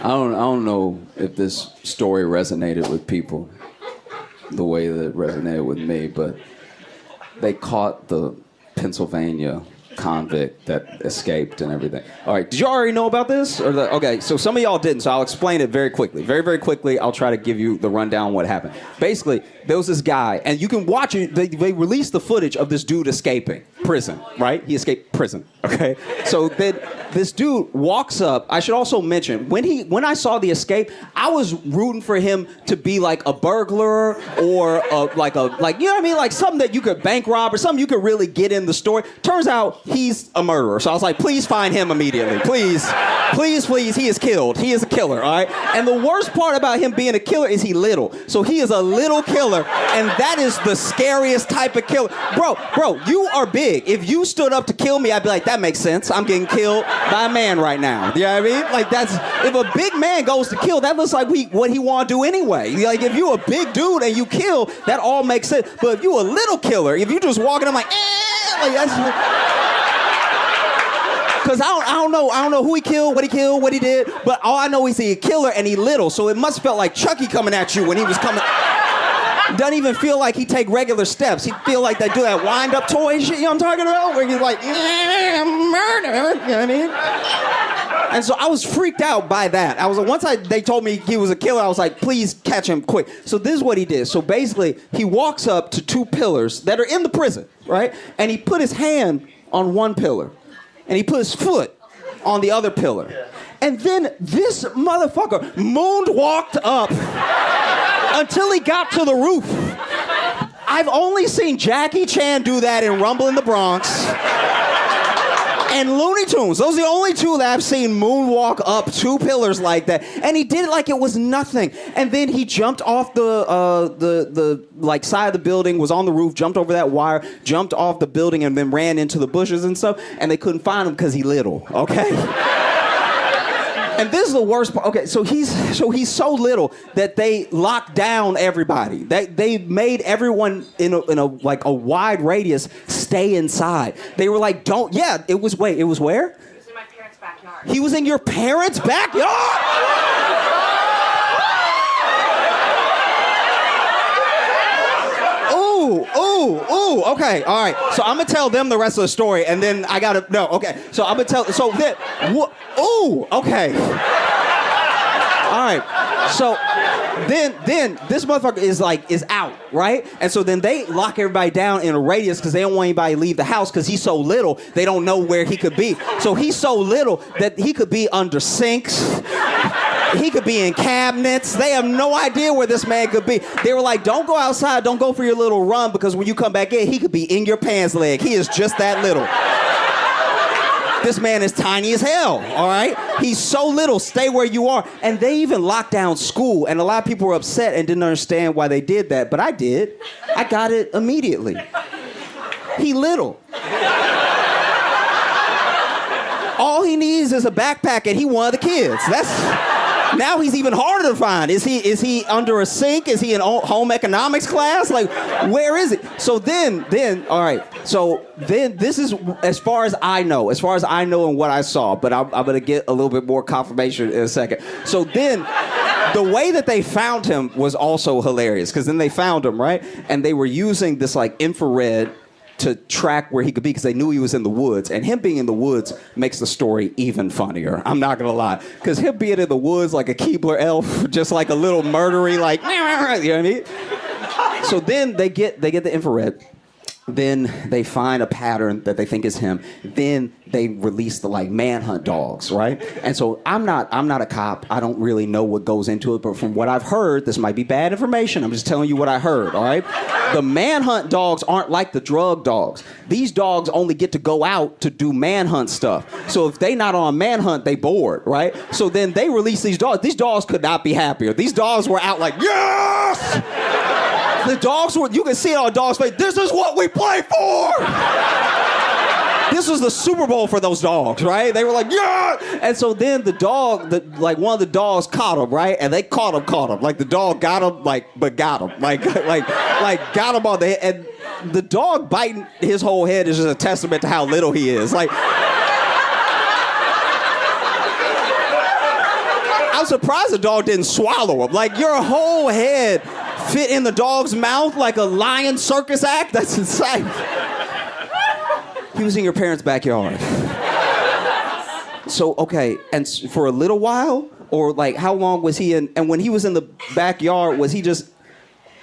I don't know if this story resonated with people the way that it resonated with me, but they caught the Pennsylvania convict that escaped and everything. All right, did you already know about this? Okay, so some of y'all didn't, so I'll explain it very quickly. Very, very quickly, I'll try to give you the rundown on what happened. Basically, there was this guy, and you can watch it, they released the footage of this dude escaping prison, right? He escaped prison, okay? So then this dude walks up. I should also mention, when I saw the escape, I was rooting for him to be like a burglar or like you know what I mean? Like something that you could bank rob or something you could really get in the story. Turns out he's a murderer. So I was like, please find him immediately. Please, please, please. He is killed. He is a killer, all right? And the worst part about him being a killer is he little. So he is a little killer, and that is the scariest type of killer. Bro, you are big. If you stood up to kill me, I'd be like, that makes sense. I'm getting killed by a man right now. You know what I mean? Like if a big man goes to kill, that looks like what he want to do anyway. Like if you a big dude and you kill, that all makes sense. But if you a little killer, if you just walking, I'm like that's... Because I don't know who he killed, what he did, but all I know is he a killer and he little, so it must have felt like Chucky coming at you when he was coming. Doesn't even feel like he take regular steps. He feel like they do that wind-up toy shit, you know what I'm talking about? Where he's like, murder, you know what I mean? And so I was freaked out by that. I was like, once they told me he was a killer, I was like, please catch him quick. So this is what he did. So basically, he walks up to two pillars that are in the prison, right? And he put his hand on one pillar. And he put his foot on the other pillar. And then this motherfucker moonwalked up until he got to the roof. I've only seen Jackie Chan do that in Rumble in the Bronx and Looney Tunes. Those are the only two that I've seen moonwalk up two pillars like that. And he did it like it was nothing. And then he jumped off the like side of the building, was on the roof, jumped over that wire, jumped off the building, and then ran into the bushes and stuff. And they couldn't find him because he little. Okay. And this is the worst part. Okay, so he's so little that they locked down everybody. They made everyone in a like a wide radius stay inside. They were like, don't. Yeah, it was where? It was in my parents' backyard. He was in your parents' backyard? Ooh, okay, all right. So I'm gonna tell them the rest of the story, and then I gotta, no, okay. So I'm gonna tell, so then, okay. All right, so then this motherfucker is out, right? And so then they lock everybody down in a radius because they don't want anybody to leave the house because he's so little, they don't know where he could be. So he's so little that he could be under sinks. He could be in cabinets. They have no idea where this man could be. They were like, don't go outside. Don't go for your little run because when you come back in, he could be in your pants leg. He is just that little. This man is tiny as hell, all right? He's so little. Stay where you are. And they even locked down school. And a lot of people were upset and didn't understand why they did that. But I did. I got it immediately. He little. All he needs is a backpack and he one of the kids. Now he's even harder to find. Is he under a sink? Is he in home economics class? Like, where is it? So then, all right. So then this is as far as I know and what I saw, but I'm going to get a little bit more confirmation in a second. So then the way that they found him was also hilarious because then they found him, right? And they were using this like infrared to track where he could be because they knew he was in the woods. And him being in the woods makes the story even funnier. I'm not gonna lie. Because him being in the woods like a Keebler elf, just like a little murdery, like, you know what I mean? So then they get the infrared. Then they find a pattern that they think is him. Then they release the like manhunt dogs, right? And so I'm not a cop. I don't really know what goes into it, but from what I've heard, this might be bad information. I'm just telling you what I heard, all right? The manhunt dogs aren't like the drug dogs. These dogs only get to go out to do manhunt stuff. So if they not on manhunt, they bored, right? So then they release these dogs. These dogs could not be happier. These dogs were out like, yes! The dogs were, you can see it on dogs' face, this is what we play for! This was the Super Bowl for those dogs, right? They were like, yeah! And so then the dog, one of the dogs caught him, right? And they caught him. Like the dog got him, but got him. Like got him on the head. And the dog biting his whole head is just a testament to how little he is. Like, I'm surprised the dog didn't swallow him. Like, your whole head fit in the dog's mouth like a lion circus act? That's insane. He was in your parents' backyard. So, okay, and for a little while? Or, like, how long was he in? And when he was in the backyard, was he just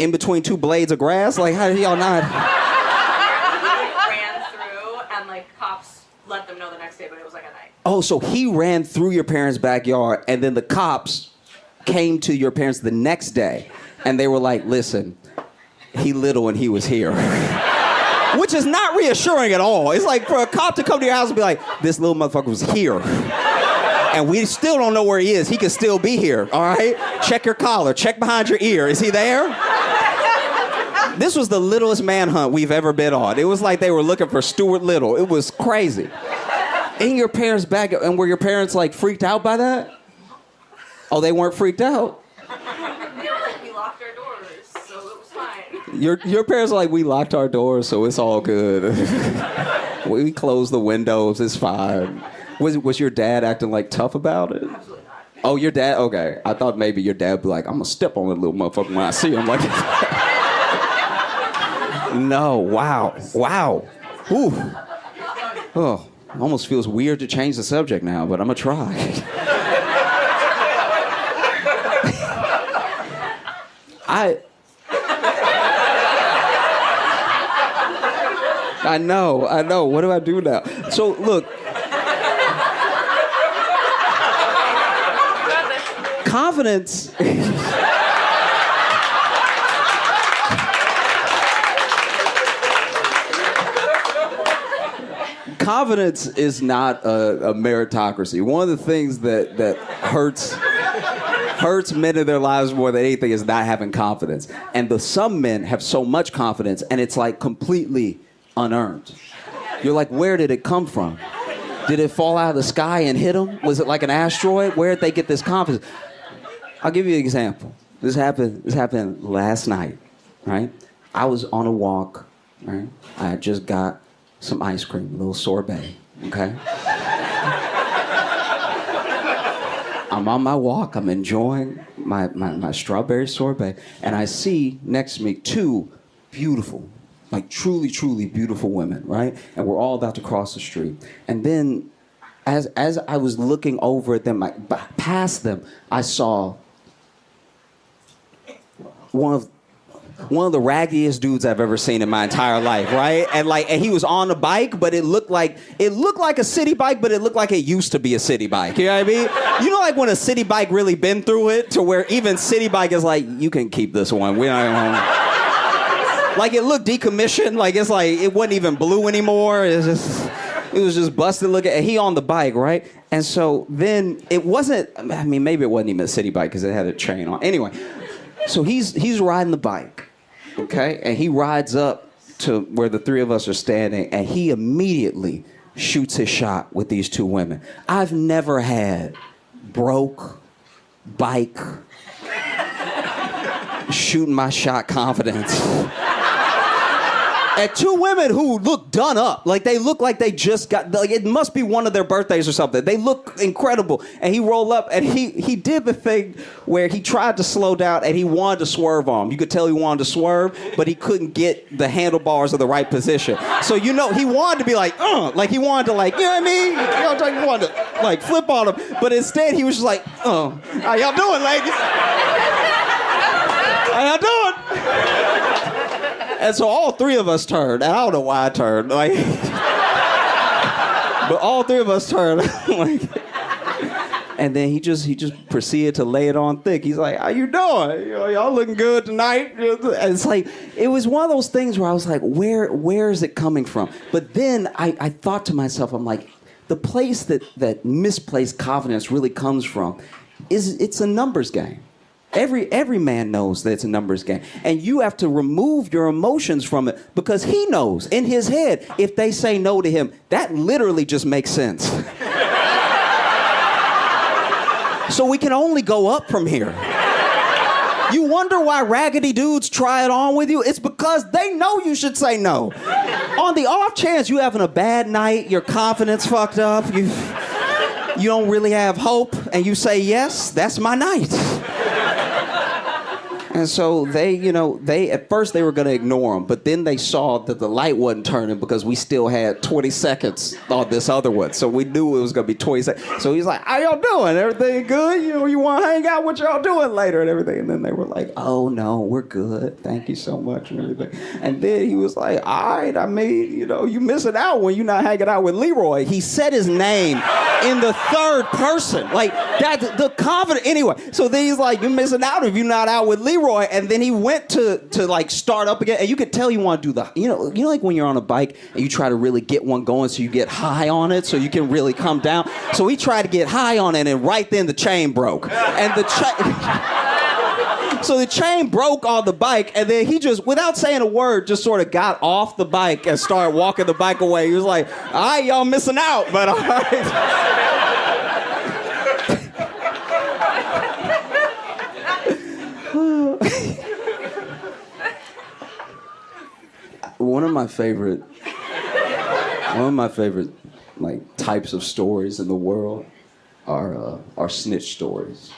in between two blades of grass? Like, how did y'all not? Ran through, and, like, cops let them know the next day, but it was like a night. Oh, so he ran through your parents' backyard, and then the cops came to your parents the next day, and they were like, listen, he little and he was here. Which is not reassuring at all. It's like for a cop to come to your house and be like, this little motherfucker was here. And we still don't know where he is. He could still be here, all right? Check your collar. Check behind your ear. Is he there? This was the littlest manhunt we've ever been on. It was like they were looking for Stuart Little. It was crazy. In your parents' backyard, and were your parents, like, freaked out by that? Oh, they weren't freaked out? We locked our doors, so it was fine. Your parents are like, we locked our doors, so it's all good. We closed the windows, it's fine. Was your dad acting, like, tough about it? Absolutely not. Oh, your dad? Okay. I thought maybe your dad would be like, I'm gonna step on that little motherfucker when I see him. Like, no, wow. Ooh. Oh, almost feels weird to change the subject now, but I'm gonna try. I know. What do I do now? So, look. Confidence. Confidence is not a meritocracy. One of the things that hurts men in their lives more than anything is not having confidence. And some men have so much confidence, and it's like completely unearned. You're like, where did it come from? Did it fall out of the sky and hit them? Was it like an asteroid? Where did they get this confidence? I'll give you an example. This happened last night, right? I was on a walk, right? I had just got some ice cream, a little sorbet, okay? I'm on my walk, I'm enjoying my strawberry sorbet, and I see next to me two beautiful, like truly, truly beautiful women, right? And we're all about to cross the street. And then as I was looking over at them, past them, I saw one of the raggiest dudes I've ever seen in my entire life, right? And he was on a bike, but it looked like a city bike, but it looked like it used to be a city bike. You know what I mean? You know, like when a city bike really been through it to where even city bike is like, you can keep this one. We don't even like it looked decommissioned. Like it's like it wasn't even blue anymore. It was just busted looking. And he on the bike, right? And so then it wasn't. I mean, maybe it wasn't even a city bike because it had a chain on. Anyway. So he's riding the bike, okay? And he rides up to where the three of us are standing, and he immediately shoots his shot with these two women. I've never had broke bike shooting my shot confidence. And two women who look done up. Like, they look like they just got, like, it must be one of their birthdays or something. They look incredible. And he rolled up, and he did the thing where he tried to slow down, and he wanted to swerve on him. You could tell he wanted to swerve, but he couldn't get the handlebars of the right position. So, you know, he wanted to be like he wanted to, like, you know what I mean? You know what I'm talking? He wanted to, like, flip on him. But instead, he was just like, how y'all doing, ladies? How y'all doing? And so all three of us turned. And I don't know why I turned. Like, but all three of us turned. Like, and then he just proceeded to lay it on thick. He's like, how you doing? You know, y'all looking good tonight? And it's like, it was one of those things where I was like, where is it coming from? But then I thought to myself, I'm like, the place that misplaced confidence really comes from it's a numbers game. Every man knows that it's a numbers game. And you have to remove your emotions from it because he knows in his head, if they say no to him, that literally just makes sense. So we can only go up from here. You wonder why raggedy dudes try it on with you? It's because they know you should say no. On the off chance you having a bad night, your confidence fucked up, you don't really have hope, and you say yes, that's my night. And so they at first they were going to ignore him, but then they saw that the light wasn't turning because we still had 20 seconds on this other one. So we knew it was going to be 20 seconds. So he's like, how y'all doing? Everything good? You want to hang out? What y'all doing later and everything? And then they were like, oh, no, we're good. Thank you so much and everything. And then he was like, all right, I mean, you missing out when you're not hanging out with Leroy. He said his name in the third person. Like, that's the confidence. Anyway, so then he's like, you're missing out if you're not out with Leroy. And then he went to like start up again, and you could tell you want to do the like when you're on a bike and you try to really get one going so you get high on it so you can really come down. So he tried to get high on it, and right then the chain broke, and so the chain broke on the bike, and then he just, without saying a word, just sort of got off the bike and started walking the bike away. He was like, all right, y'all missing out, but all right. One of my favorite like types of stories in the world are snitch stories.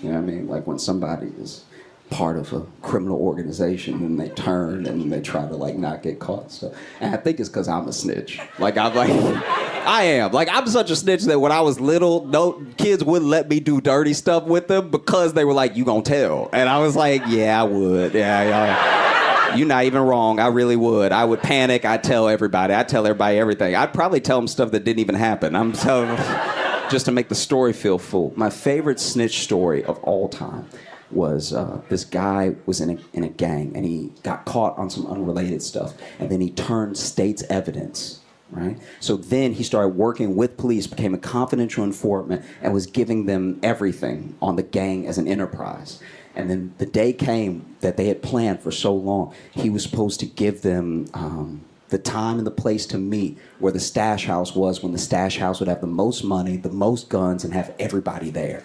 You know what I mean? Like when somebody is part of a criminal organization and they turn and they try to like not get caught. So, and I think it's because I'm a snitch. I am. Like, I'm such a snitch that when I was little, no kids wouldn't let me do dirty stuff with them because they were like, you gonna tell. And I was like, yeah, I would. Yeah. You're not even wrong. I really would. I would panic. I'd tell everybody. I'd tell everybody everything. I'd probably tell them stuff that didn't even happen. I'm telling just to make the story feel full. My favorite snitch story of all time was this guy was in a gang, and he got caught on some unrelated stuff, and then he turned state's evidence, right? So then he started working with police, became a confidential informant, and was giving them everything on the gang as an enterprise. And then the day came that they had planned for so long. He was supposed to give them the time and the place to meet where the stash house was, when the stash house would have the most money, the most guns, and have everybody there.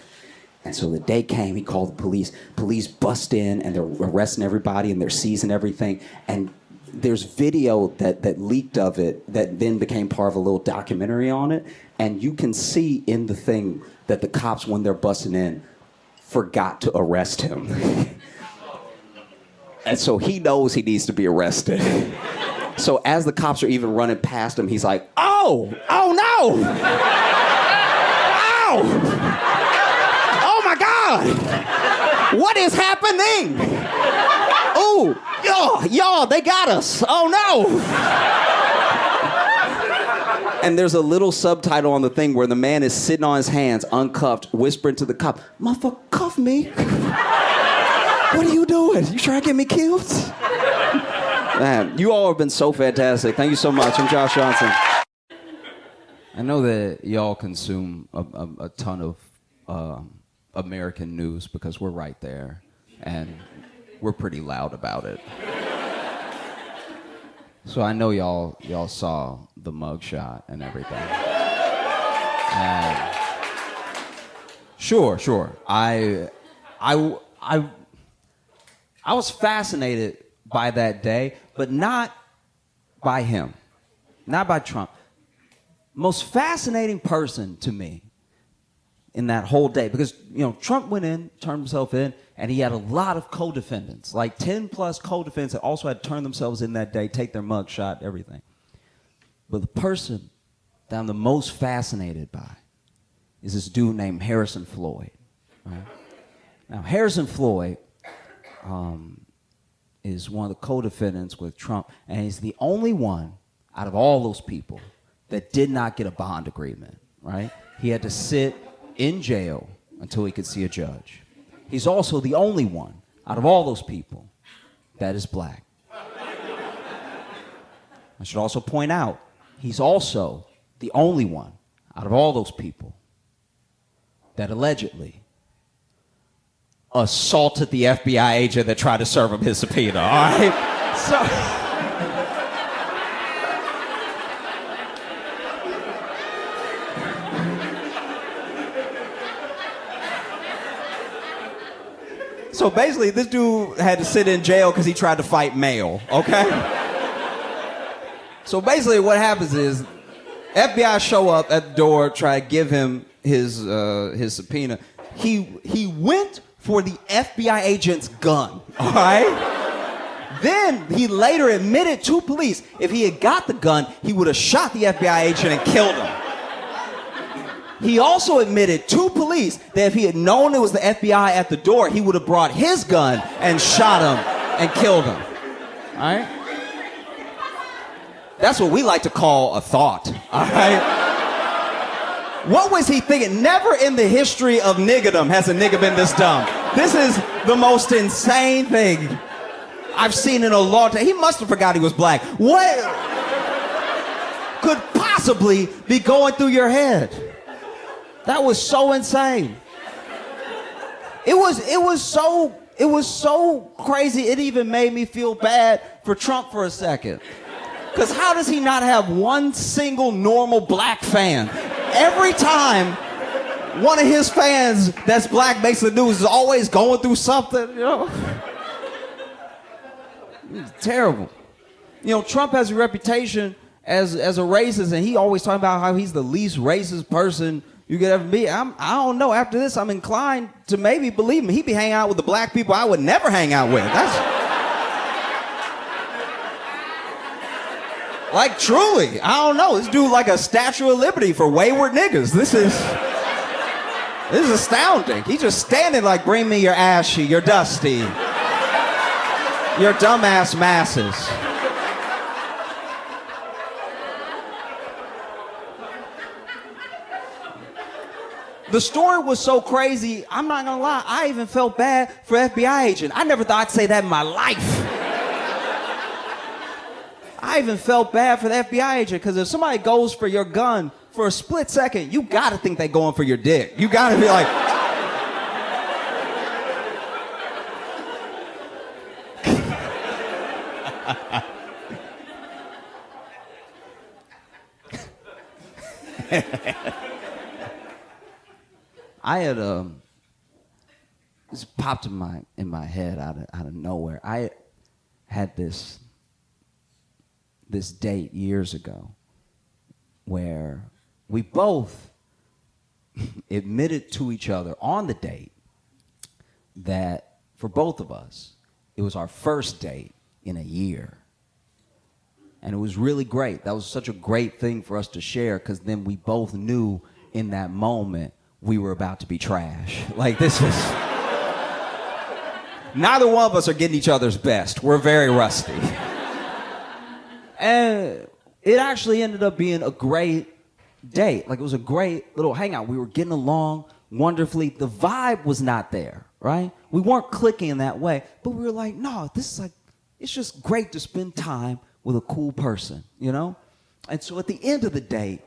And so the day came, he called the police. Police bust in, and they're arresting everybody, and they're seizing everything. And there's video that leaked of it that then became part of a little documentary on it. And you can see in the thing that the cops, when they're busting in, forgot to arrest him. And so he knows he needs to be arrested. So as the cops are even running past him, he's like, oh no! Ow! Oh my God! What is happening? Oh, y'all, they got us. Oh no! And there's a little subtitle on the thing where the man is sitting on his hands, uncuffed, whispering to the cop, motherfucker, cuff me. What are you doing? You trying to get me killed? Man, you all have been so fantastic. Thank you so much. I'm Josh Johnson. I know that y'all consume a ton of American news because we're right there, and we're pretty loud about it. So I know y'all saw the mugshot and everything. Sure. I was fascinated by that day, but not by him, not by Trump. Most fascinating person to me in that whole day, because Trump went in, turned himself in, and he had a lot of co-defendants, like 10 plus co-defendants that also had turned themselves in that day, take their mug shot, everything. But the person that I'm the most fascinated by is this dude named Harrison Floyd. Right? Now, Harrison Floyd is one of the co-defendants with Trump, and he's the only one out of all those people that did not get a bond agreement, right? He had to sit in jail until he could see a judge. He's also the only one out of all those people that is black. I should also point out, he's also the only one out of all those people that allegedly assaulted the FBI agent that tried to serve him his subpoena, all right? So basically, this dude had to sit in jail because he tried to fight mail, okay? So basically what happens is FBI show up at the door, try to give him his subpoena, he went for the FBI agent's gun, all right? Then he later admitted to police if he had got the gun, he would have shot the FBI agent and killed him. He also admitted to police that if he had known it was the FBI at the door, he would have brought his gun and shot him and killed him, all right? That's what we like to call a thought, all right? What was he thinking? Never in the history of niggerdom has a nigga been this dumb. This is the most insane thing I've seen in a long time. He must have forgot he was black. What could possibly be going through your head? That was so insane. It was so crazy. It even made me feel bad for Trump for a second. Because how does he not have one single normal black fan? Every time one of his fans that's black makes the news is always going through something, you know? It's terrible. You know, Trump has a reputation as a racist, and he always talking about how he's the least racist person you could ever be. I don't know. After this, I'm inclined to maybe believe him. He'd be hanging out with the black people I would never hang out with. That's... Like, truly, I don't know. This dude like a Statue of Liberty for wayward niggas. This is astounding. He's just standing like, bring me your ashy, your dusty, your dumbass masses. The story was so crazy, I'm not gonna lie, I even felt bad for FBI agent. I never thought I'd say that in my life. I even felt bad for the FBI agent, because if somebody goes for your gun for a split second, you gotta think they're going for your dick. You gotta be like... I had this popped in my head out of nowhere. I had this date years ago where we both admitted to each other on the date that for both of us, it was our first date in a year. And it was really great. That was such a great thing for us to share, because then we both knew in that moment we were about to be trash. Like, this was... Neither one of us are getting each other's best. We're very rusty. And it actually ended up being a great date. Like, it was a great little hangout. We were getting along wonderfully. The vibe was not there, right? We weren't clicking in that way. But we were like, no, this is like, it's just great to spend time with a cool person, you know? And so at the end of the date,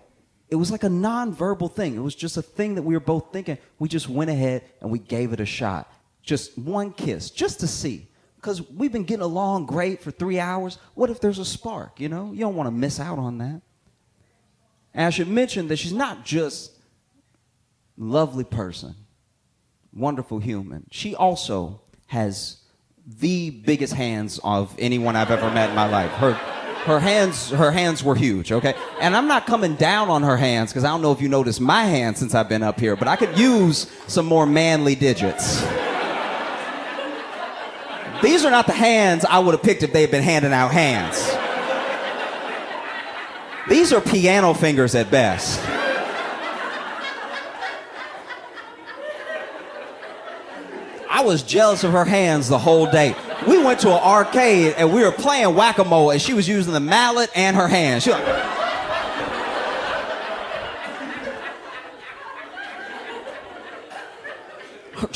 it was like a non-verbal thing. It was just a thing that we were both thinking. We just went ahead and we gave it a shot. Just one kiss, just to see. Because we've been getting along great for 3 hours. What if there's a spark, you know? You don't want to miss out on that. And I should mention that she's not just a lovely person, wonderful human. She also has the biggest hands of anyone I've ever met in my life. Her hands were huge, okay? And I'm not coming down on her hands, because I don't know if you noticed my hands since I've been up here, but I could use some more manly digits. These are not the hands I would have picked if they had been handing out hands. These are piano fingers at best. I was jealous of her hands the whole day. We went to an arcade and we were playing whack-a-mole, and she was using the mallet and her hands. She was like...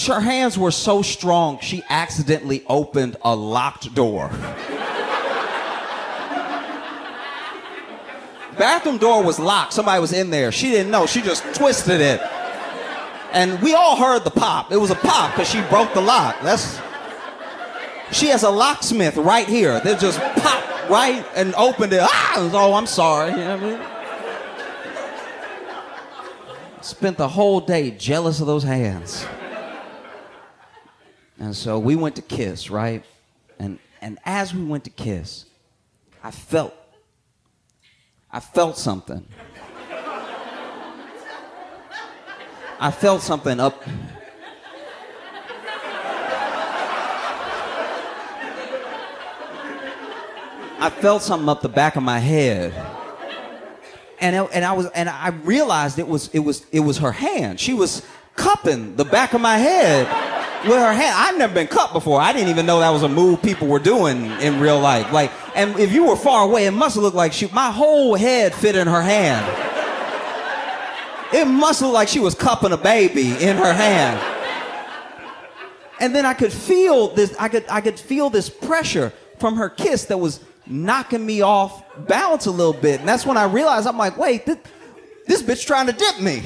Her hands were so strong, she accidentally opened a locked door. Bathroom door was locked. Somebody was in there. She didn't know. She just twisted it. And we all heard the pop. It was a pop because she broke the lock. She has a locksmith right here. They just popped right and opened it. Oh, I'm sorry. You know what I mean? Spent the whole day jealous of those hands. And so we went to kiss, right? And as we went to kiss, I felt something. I felt something up. I felt something up the back of my head, and I realized it was her hand. She was cupping the back of my head with her hand. I've never been cupped before. I didn't even know that was a move people were doing in real life. Like, and if you were far away, it must have looked like my whole head fit in her hand. It must look like she was cupping a baby in her hand. And then I could feel this. I could feel this pressure from her kiss that was knocking me off balance a little bit. And that's when I realized, I'm like, wait, this bitch trying to dip me.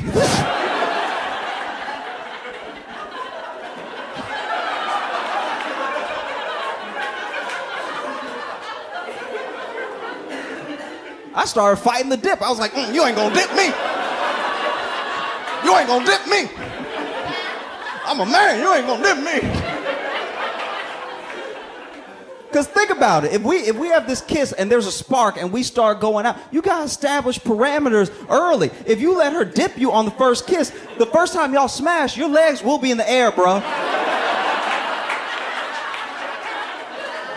I started fighting the dip. I was like, you ain't gonna dip me. You ain't gonna dip me. I'm a man, you ain't gonna dip me. Because think about it, if we have this kiss and there's a spark and we start going out, you gotta establish parameters early. If you let her dip you on the first kiss, the first time y'all smash, your legs will be in the air, bro.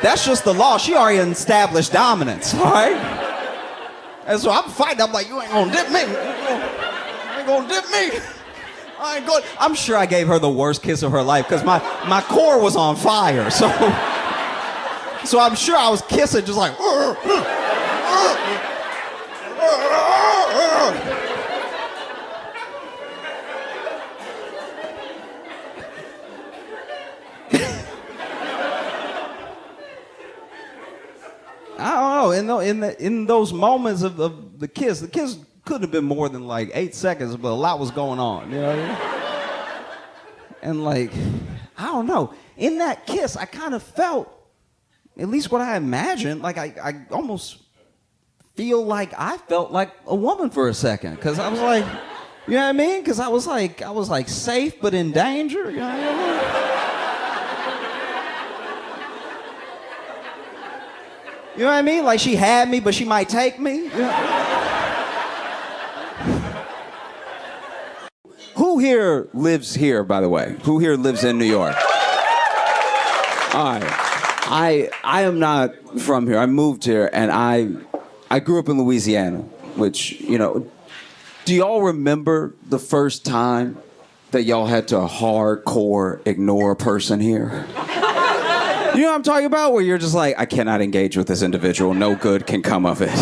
That's just the law. She already established dominance, all right? And so I'm fighting, I'm like, you ain't gonna dip me. You ain't gonna dip me. I ain't going. I'm sure I gave her the worst kiss of her life because my core was on fire, so I'm sure I was kissing just like. I don't know. In those moments of the kiss couldn't have been more than like 8 seconds, but a lot was going on. You know what I mean? And like, I don't know. In that kiss, I kind of felt, at least what I imagined, like I almost feel like I felt like a woman for a second, because I was like, you know what I mean? Because I was like safe but in danger. You know what I mean? You know what I mean? Like she had me, but she might take me. You know? Who here lives here, by the way? Who here lives in New York? All right. I am not from here. I moved here, and I grew up in Louisiana, which, you know, do y'all remember the first time that y'all had to hardcore ignore a person here? You know what I'm talking about? Where you're just like, I cannot engage with this individual. No good can come of it.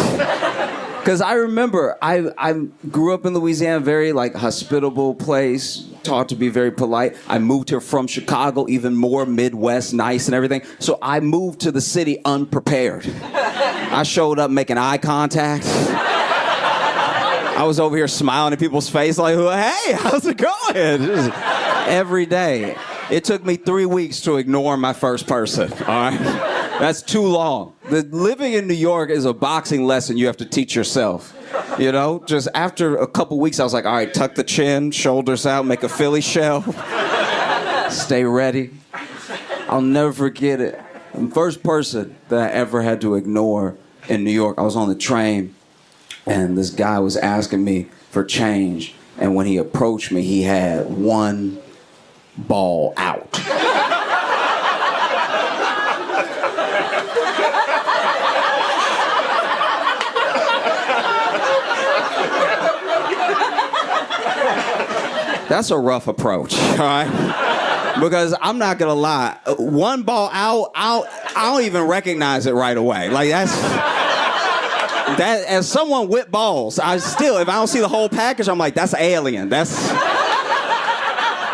Because I remember I grew up in Louisiana, very like hospitable place, taught to be very polite. I moved here from Chicago, even more Midwest, nice and everything. So I moved to the city unprepared. I showed up making eye contact. I was over here smiling at people's face like, hey, how's it going? Just every day. It took me 3 weeks to ignore my first person, all right? That's too long. Living in New York is a boxing lesson you have to teach yourself. You know, just after a couple weeks, I was like, all right, tuck the chin, shoulders out, make a Philly shell. Stay ready. I'll never forget it. The first person that I ever had to ignore in New York, I was on the train, and this guy was asking me for change. And when he approached me, he had one ball out. That's a rough approach, all right? Because I'm not gonna lie, one ball out, I don't even recognize it right away. Like that as someone with balls, I still, if I don't see the whole package, I'm like, that's alien.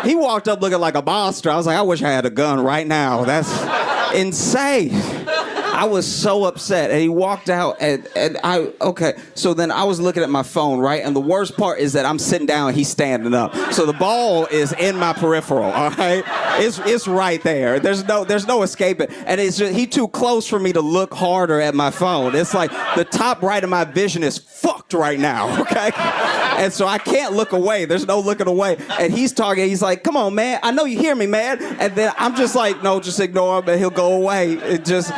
He walked up looking like a monster. I was like, I wish I had a gun right now. That's insane. I was so upset. And he walked out, and okay. So then I was looking at my phone, right? And the worst part is that I'm sitting down and he's standing up. So the ball is in my peripheral, all right? It's right there. There's no escaping. And it's just, he too close for me to look harder at my phone. It's like the top right of my vision is fucked right now, okay? And so I can't look away. There's no looking away. And he's talking. He's like, come on, man. I know you hear me, man. And then I'm just like, no, just ignore him and he'll go away. It just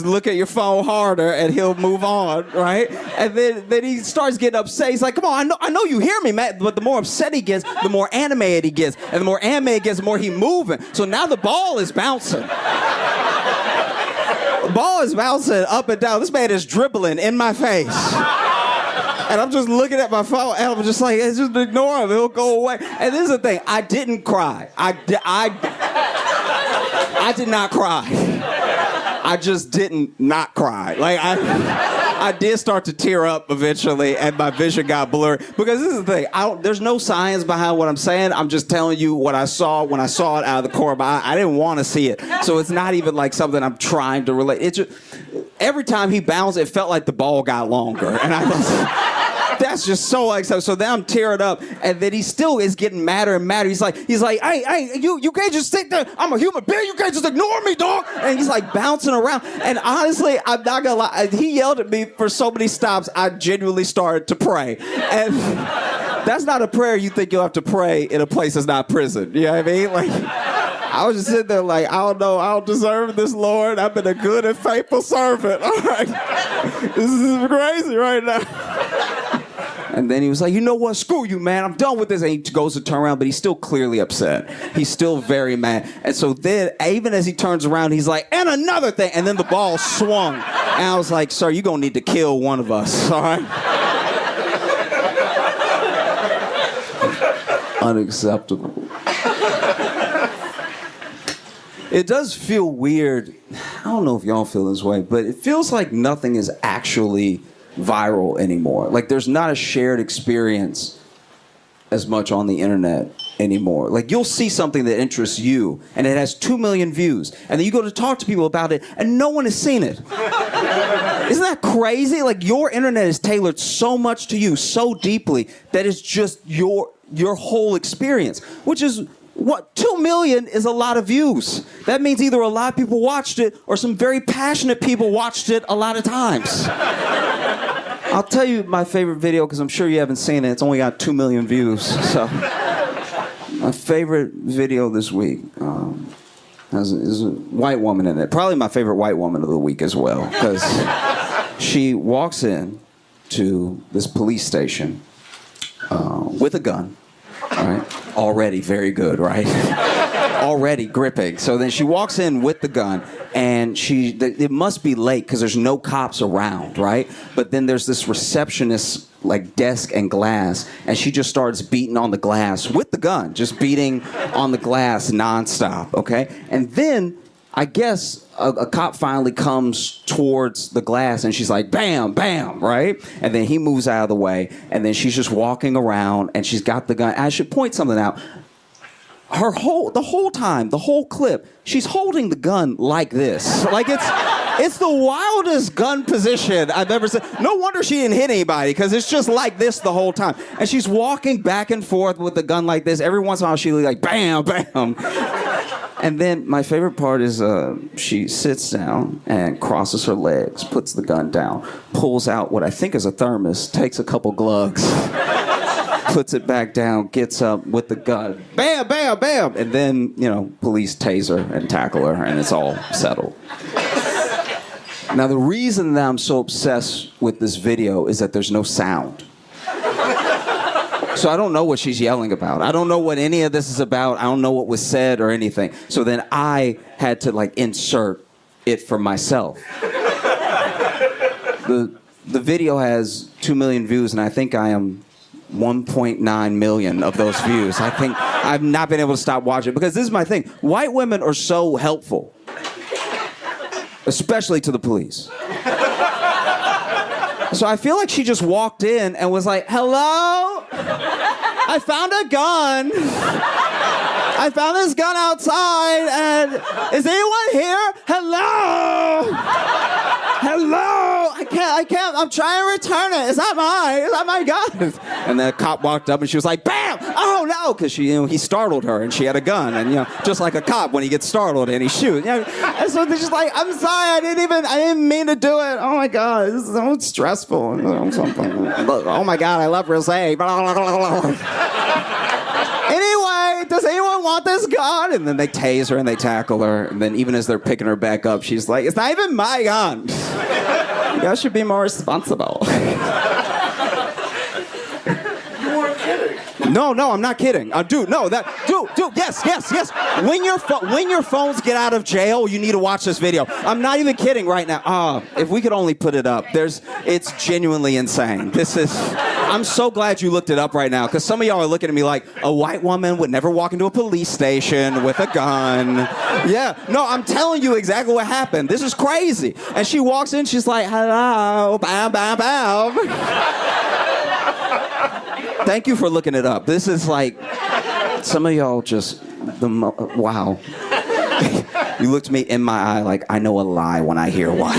just look at your phone harder and he'll move on, right? And then he starts getting upset. He's like, come on, I know you hear me, man. But the more upset he gets, the more animated he gets. And the more animated he gets, the more he moving. So now the ball is bouncing. The ball is bouncing up and down. This man is dribbling in my face. And I'm just looking at my phone, and I'm just like, just ignore him. He'll go away. And this is the thing. I didn't cry. I did not cry. I just didn't not cry. Like, I did start to tear up eventually, and my vision got blurred. Because this is the thing. There's no science behind what I'm saying. I'm just telling you what I saw when I saw it out of the corner of my eye. I didn't want to see it. So it's not even like something I'm trying to relate. It's just, every time he bounced, it felt like the ball got longer. And I was... That's just so like so then I'm tearing up, and then he still is getting madder and madder. He's like, hey, you can't just sit there. I'm a human being. You can't just ignore me, dog. And he's like bouncing around. And honestly, I'm not gonna lie. He yelled at me for so many stops. I genuinely started to pray. And that's not a prayer you think you'll have to pray in a place that's not prison. You know what I mean? Like, I was just sitting there like, I don't know, I don't deserve this, Lord. I've been a good and faithful servant. All right, this is crazy right now. And then he was like, you know what? Screw you, man. I'm done with this. And he goes to turn around, but he's still clearly upset. He's still very mad. And so then, even as he turns around, he's like, and another thing. And then the ball swung. And I was like, sir, you're going to need to kill one of us, all right? Unacceptable. It does feel weird. I don't know if y'all feel this way, but it feels like nothing is actually viral anymore. Like, there's not a shared experience as much on the internet anymore. Like, you'll see something that interests you and it has 2 million views, and then you go to talk to people about it and no one has seen it. Isn't that crazy? Like, your internet is tailored so much to you, so deeply, that it's just your whole experience, which is what 2 million is a lot of views. That means either a lot of people watched it or some very passionate people watched it a lot of times. I'll tell you my favorite video, because I'm sure you haven't seen it. It's only got 2 million views. So, my favorite video this week is a white woman in it. Probably my favorite white woman of the week as well, because she walks in to this police station with a gun. All right, already very good, right? Already gripping. So then she walks in with the gun, and it must be late because there's no cops around, right? But then there's this receptionist, like, desk and glass, and she just starts beating on the glass with the gun, just beating on the glass nonstop, okay? And then I guess a cop finally comes towards the glass, and she's like, bam, bam, right? And then he moves out of the way, and then she's just walking around, and she's got the gun. I should point something out. The whole clip, she's holding the gun like this. Like, it's the wildest gun position I've ever seen. No wonder she didn't hit anybody, because it's just like this the whole time. And she's walking back and forth with the gun like this. Every once in a while, she's like, bam, bam. And then my favorite part is she sits down and crosses her legs, puts the gun down, pulls out what I think is a thermos, takes a couple glugs, puts it back down, gets up with the gun, bam, bam, bam. And then, police tase her and tackle her, and it's all settled. Now, the reason that I'm so obsessed with this video is that there's no sound. So I don't know what she's yelling about. I don't know what any of this is about. I don't know what was said or anything. So then I had to, like, insert it for myself. The video has 2 million views, and I think I am 1.9 million of those views. I think I've not been able to stop watching, because this is my thing. White women are so helpful, especially to the police. So I feel like she just walked in and was like, hello? I found a gun. I found this gun outside, and is anyone here? Hello? Hello? I can't, I'm trying to return it. Is that my gun? And the cop walked up and she was like, bam! Oh no! Because he startled her and she had a gun, and just like a cop when he gets startled and he shoots. And so they're just like, I'm sorry, I didn't mean to do it. Oh my God, this is so stressful. Oh my God, I love rosé. Anyway, does anyone want this gun? And then they tase her and they tackle her. And then even as they're picking her back up, she's like, it's not even my gun. You guys should be more responsible. No, I'm not kidding. Dude, yes. When your phones get out of jail, you need to watch this video. I'm not even kidding right now. If we could only put it up. It's genuinely insane. I'm so glad you looked it up right now, because some of y'all are looking at me like, a white woman would never walk into a police station with a gun. Yeah, no, I'm telling you exactly what happened. This is crazy. And she walks in, she's like, hello, bow, bow, bow. Thank you for looking it up. This is like, some of y'all just, wow. You looked me in my eye like, I know a lie when I hear one.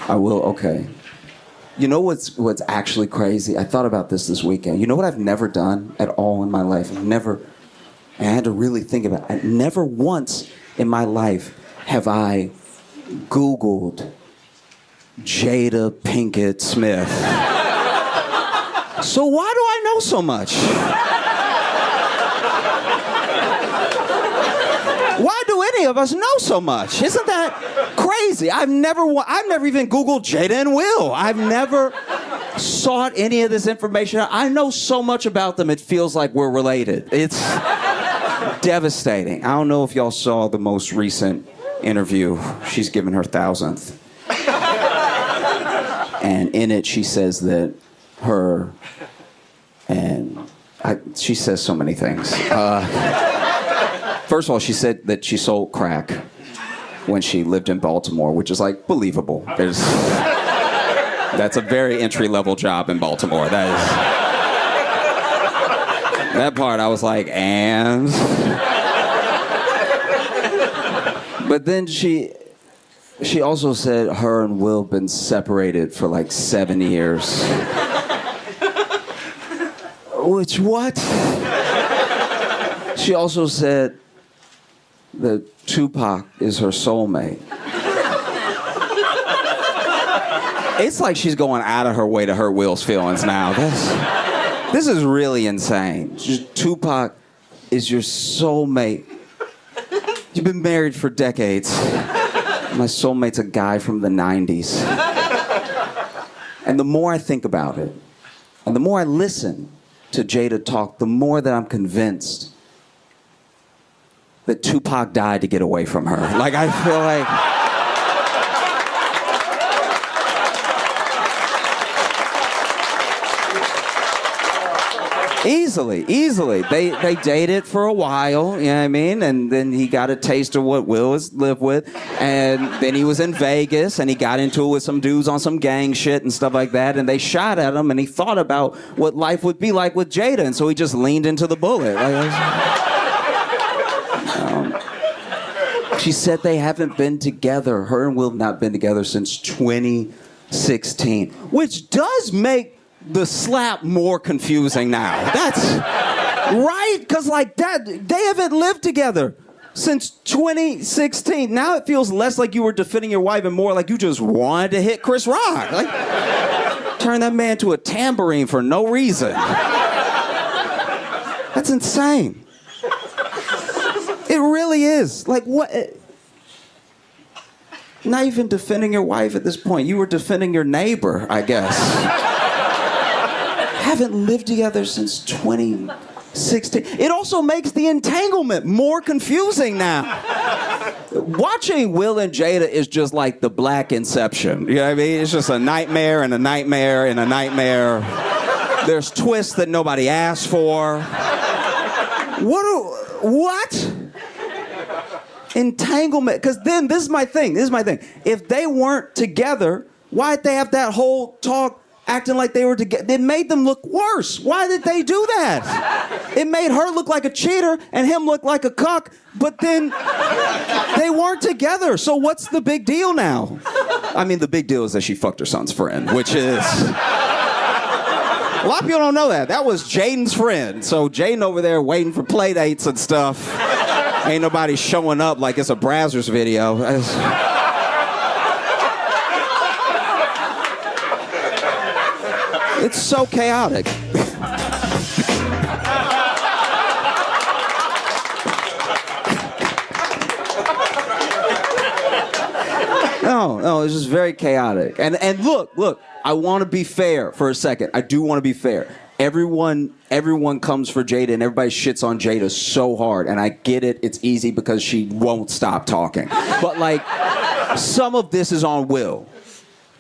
I will, okay. You know what's actually crazy? I thought about this weekend. You know what I've never done at all in my life? I had to really think about it. Never once in my life have I Googled Jada Pinkett Smith. So why do I know so much? Why do any of us know so much? Isn't that crazy? I've never even Googled Jada and Will. I've never sought any of this information. I know so much about them, it feels like we're related. It's devastating. I don't know if y'all saw the most recent interview. She's given her 1,000th. And in it, she says that she says so many things. First of all, she said that she sold crack when she lived in Baltimore, which is like believable. That's a very entry-level job in Baltimore. That part I was like, and? But then she also said her and Will been separated for like 7 years. Which, what? She also said that Tupac is her soulmate. It's like she's going out of her way to hurt Will's feelings now. This is really insane. Tupac is your soulmate. You've been married for decades. My soulmate's a guy from the 90s. And the more I think about it, and the more I listen to Jada talk, the more that I'm convinced that Tupac died to get away from her. Like, I feel like... Easily. They dated for a while, you know what I mean? And then he got a taste of what Will has lived with. And then he was in Vegas, and he got into it with some dudes on some gang shit and stuff like that. And they shot at him, and he thought about what life would be like with Jada. And so he just leaned into the bullet. She said they haven't been together. Her and Will have not been together since 2016. Which does make the slap more confusing now. That's right, because like that, they haven't lived together since 2016. Now it feels less like you were defending your wife and more like you just wanted to hit Chris Rock. Like, turn that man to a tambourine for no reason. That's insane. It really is. Like, what? Not even defending your wife at this point. You were defending your neighbor, I guess. Haven't lived together since 2016. It also makes the entanglement more confusing now. Watching Will and Jada is just like the Black Inception. You know what I mean? It's just a nightmare and a nightmare and a nightmare. There's twists that nobody asked for. What? Entanglement. Because then, this is my thing. If they weren't together, why'd they have that whole talk acting like they were together? It made them look worse. Why did they do that? It made her look like a cheater and him look like a cuck, but then they weren't together. So what's the big deal now? I mean, the big deal is that she fucked her son's friend, which is... A lot of people don't know that. That was Jaden's friend. So Jaden over there waiting for play dates and stuff. Ain't nobody showing up like it's a Brazzers video. It's so chaotic. No, it's just very chaotic. And look, I want to be fair for a second. I do want to be fair. Everyone comes for Jada, and everybody shits on Jada so hard. And I get it. It's easy because she won't stop talking. But, like, some of this is on Will.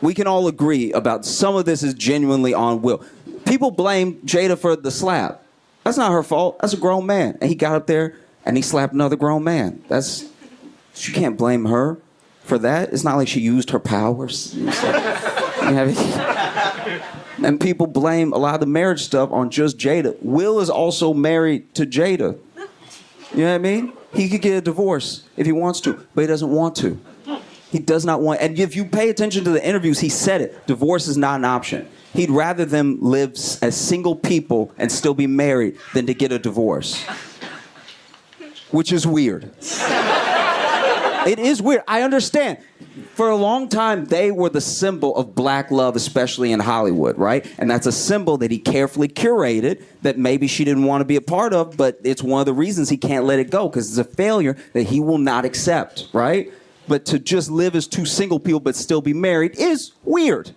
We can all agree about some of this is genuinely on Will. People blame Jada for the slap. That's not her fault. That's a grown man. And he got up there, and he slapped another grown man. You can't blame her for that. It's not like she used her powers. And people blame a lot of the marriage stuff on just Jada. Will is also married to Jada. You know what I mean? He could get a divorce if he wants to, but he doesn't want to. He does not want. And if you pay attention to the interviews, he said it. Divorce is not an option. He'd rather them live as single people and still be married than to get a divorce. Which is weird. It is weird. I understand. For a long time, they were the symbol of black love, especially in Hollywood, right? And that's a symbol that he carefully curated that maybe she didn't want to be a part of, but it's one of the reasons he can't let it go, because it's a failure that he will not accept, right? But to just live as two single people but still be married is weird.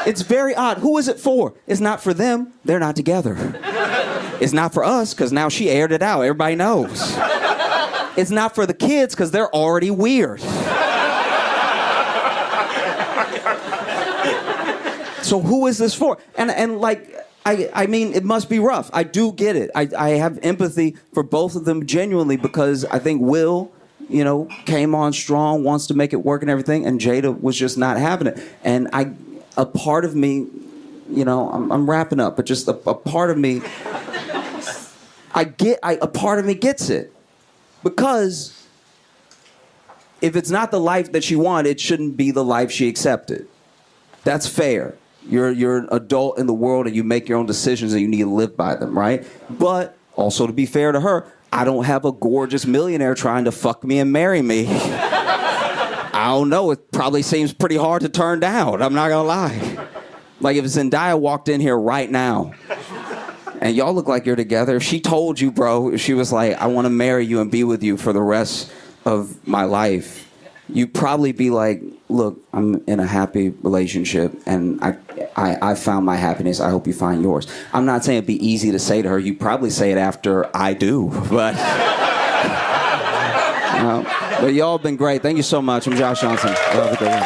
It's very odd. Who is it for? It's not for them. They're not together. It's not for us, because now she aired it out. Everybody knows. It's not for the kids, because they're already weird. So who is this for? And like, I mean, it must be rough. I do get it. I have empathy for both of them genuinely, because I think Will, you know, came on strong, wants to make it work and everything, and Jada was just not having it. And a part of me, you know, I'm wrapping up, but just a part of me, a part of me gets it. Because if it's not the life that she wanted, it shouldn't be the life she accepted. That's fair. You're an adult in the world, and you make your own decisions, and you need to live by them, right? But also, to be fair to her, I don't have a gorgeous millionaire trying to fuck me and marry me. I don't know. It probably seems pretty hard to turn down. I'm not gonna lie. Like, if Zendaya walked in here right now, and y'all look like you're together, if she told you, bro, if she was like, I want to marry you and be with you for the rest of my life, you'd probably be like, look, I'm in a happy relationship, and I found my happiness. I hope you find yours. I'm not saying it'd be easy to say to her. You probably say it after I do, but but y'all have been great. Thank you so much. I'm Josh Johnson. Have a good one.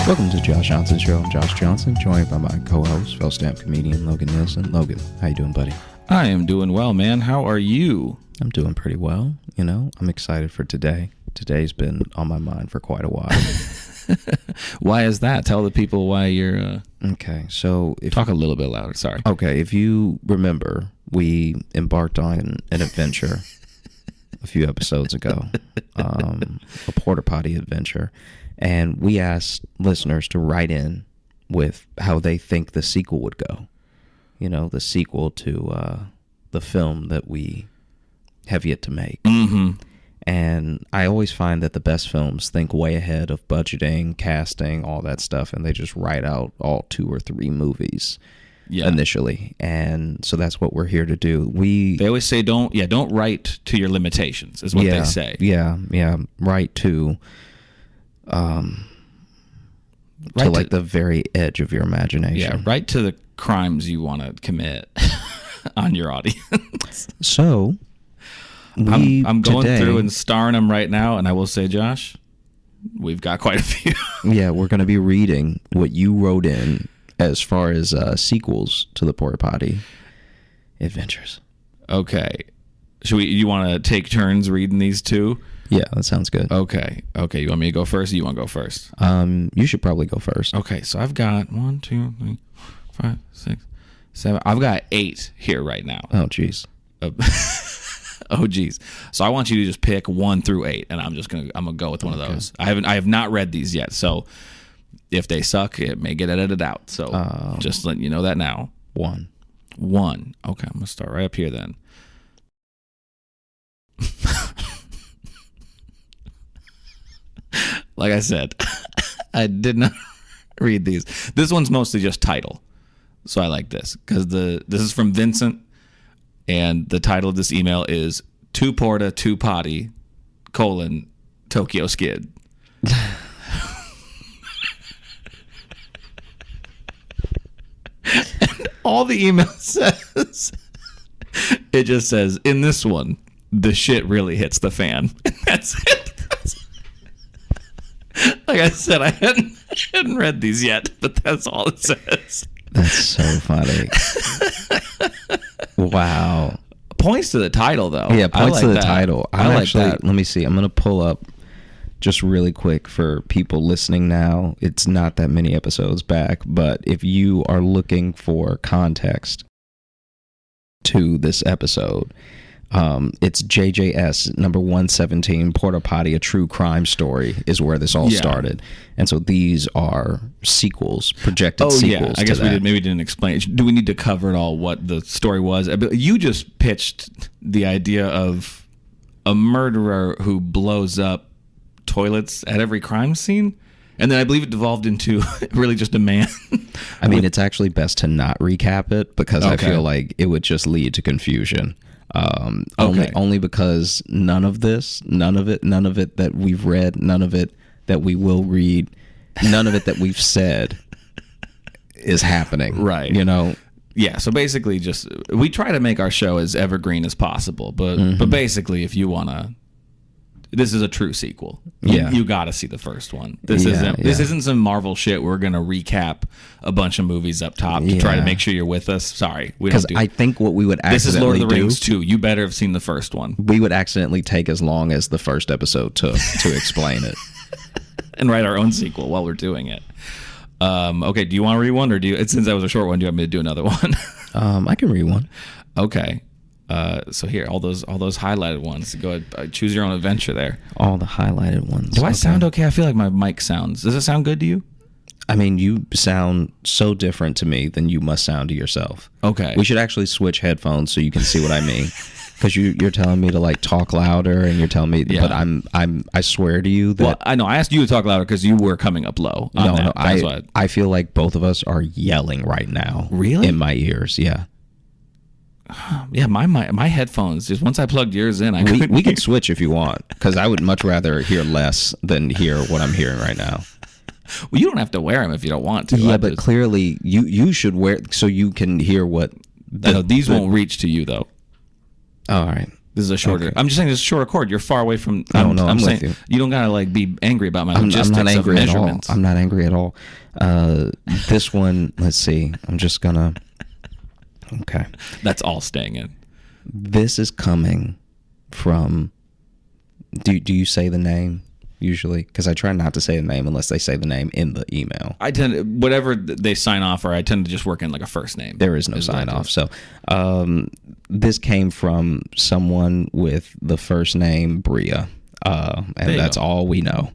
Welcome to Josh Johnson's show. I'm Josh Johnson, joined by my co-host, fellow stand-up comedian Logan Nielsen. Logan, how you doing, buddy? I am doing well, man. How are you? I'm doing pretty well. You know, I'm excited for today. Today's been on my mind for quite a while. Why is that? Tell the people why you're... Okay, so... Talk a little bit louder, sorry. Okay, if you remember, we embarked on an adventure a few episodes ago, a porta potty adventure. And we asked listeners to write in with how they think the sequel would go. You know, the sequel to the film that we have yet to make. Mm-hmm. And I always find that the best films think way ahead of budgeting, casting, all that stuff, and they just write out all 2 or 3 movies initially. And so that's what we're here to do. They always say don't write to your limitations, is what they say. Yeah, write to... to like the very edge of your imagination. Yeah, right to the crimes you want to commit on your audience. So, I'm going through and starring them right now, and I will say, Josh, we've got quite a few. Yeah, we're going to be reading what you wrote in as far as sequels to the Porta Potty adventures. Okay. You want to take turns reading these two? Yeah, that sounds good. Okay. You want me to go first, or you want to go first? You should probably go first. Okay, so I've got 1, 2, 3, 4, 5, 6, 7. I've got 8 here right now. Oh, jeez. Oh, geez. So I want you to just pick 1 through 8, and I'm gonna go with one of those. I have not read these yet, so If they suck, it may get edited out. So just letting you know that now. 1. Okay, I'm gonna start right up here then. Like I said, I did not read these. This one's mostly just title, so I like this because this is from Vincent, and the title of this email is "2 Porta 2 Potty: Tokyo Skid." And all the email says, it just says, in this one, the shit really hits the fan. And that's it. Like I said, I hadn't read these yet, but that's all it says. That's so funny. Wow. Points to the title, though. Yeah, points to the title. I like that. Let me see. I'm going to pull up just really quick for people listening now. It's not that many episodes back, but if you are looking for context to this episode, it's JJS number 117, Porta Potty, a true crime story, is where this all started. And so these are sequels, projected sequels. I guess we didn't explain it. Do we need to cover it all, what the story was? You just pitched the idea of a murderer who blows up toilets at every crime scene, and then I believe it devolved into really just a man. I mean, it's actually best to not recap it because I feel like it would just lead to confusion. Only because none of it that we've read, none of it that we will read, none of it that we've said is happening. Right. You know? Yeah, so basically just we try to make our show as evergreen as possible, but basically if you want to, this is a true sequel. You got to see the first one. This isn't some Marvel shit. We're gonna recap a bunch of movies up top to try to make sure you're with us. Sorry, we don't do. I think what we would accidentally this is Lord of the Rings 2. You better have seen the first one. We would accidentally take as long as the first episode took to explain it, and write our own sequel while we're doing it. Okay, do you want to read one, or since that was a short one, do you want me to do another one? I can read one. Okay. So here, all those highlighted ones. Go ahead, choose your own adventure there. All the highlighted ones. Do I sound okay? I feel like my mic sounds. Does it sound good to you? I mean, you sound so different to me than you must sound to yourself. Okay. We should actually switch headphones so you can see what I mean. Because you're telling me to like talk louder, and you're telling me, but I swear to you that. Well, I know I asked you to talk louder because you were coming up low. I feel like both of us are yelling right now. Really? In my ears, yeah. Yeah, my headphones. Just once I plugged yours in, we can switch if you want, because I would much rather hear less than hear what I'm hearing right now. Well, you don't have to wear them if you don't want to. Yeah, but clearly you should wear so you can hear what. These won't reach to you though. All right. This is a shorter. Okay. I'm just saying this is a shorter cord. You're far away from. I'm saying with you. You don't gotta like be angry about my logistics I'm not angry of measurements. I'm not angry at all. This one, let's see. I'm just gonna. Okay. That's all staying in. This is coming from. Do you say the name usually? Because I try not to say the name unless they say the name in the email. I tend whatever they sign off, or I tend to just work in like a first name. There is no sign off. So this came from someone with the first name Bria, and that's all we know.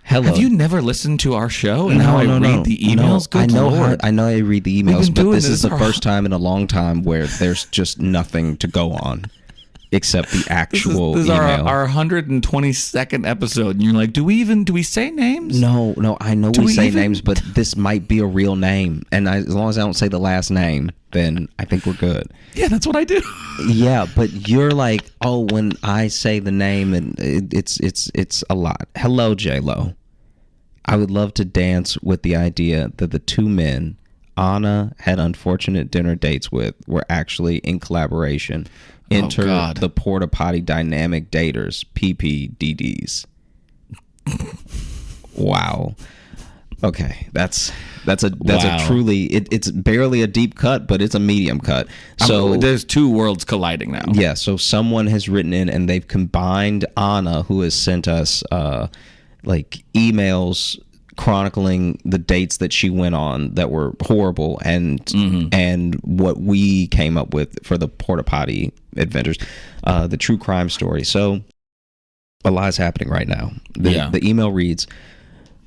Hello. Have you never listened to our show and how I read the emails? No, I know I read the emails, but this is the first time in a long time where there's just nothing to go on except the actual this is email. our 122nd episode, and you're like, do we say names? No, I know we say names, but this might be a real name, and as long as I don't say the last name, then I think we're good. Yeah, that's what I do. Yeah, but you're like, oh, when I say the name, and it's a lot. Hello, J-Lo. I would love to dance with the idea that the two men Anna had unfortunate dinner dates with were actually in collaboration. Enter the Porta Potty Dynamic Daters, PPDDs. Wow. Okay, that's a truly it's barely a deep cut, but it's a medium cut. So there's two worlds colliding now. Yeah, so someone has written in and they've combined Anna, who has sent us like emails chronicling the dates that she went on that were horrible, and what we came up with for the Porta Potty Adventures, the true crime story. So a lot is happening right now. The email reads,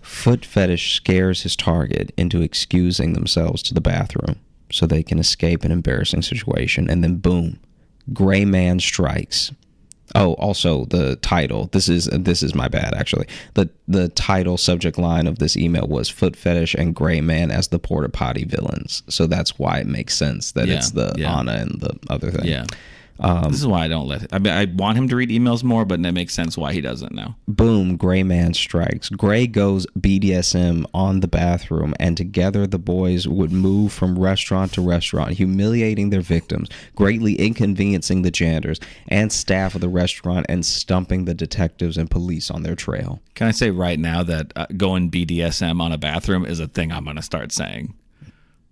Foot fetish scares his target into excusing themselves to the bathroom so they can escape an embarrassing situation. And then boom, gray man strikes. Oh, also the title. This is my bad, actually. The title subject line of this email was foot fetish and gray man as the porta potty villains. So that's why it makes sense that it's the Anna and the other thing. Yeah. This is why I don't let it. I mean, I want him to read emails more, but it makes sense why he doesn't now. Boom, gray man strikes. Gray goes BDSM on the bathroom, and together the boys would move from restaurant to restaurant, humiliating their victims, greatly inconveniencing the janitors and staff of the restaurant, and stumping the detectives and police on their trail. Can I say right now that going BDSM on a bathroom is a thing I'm going to start saying?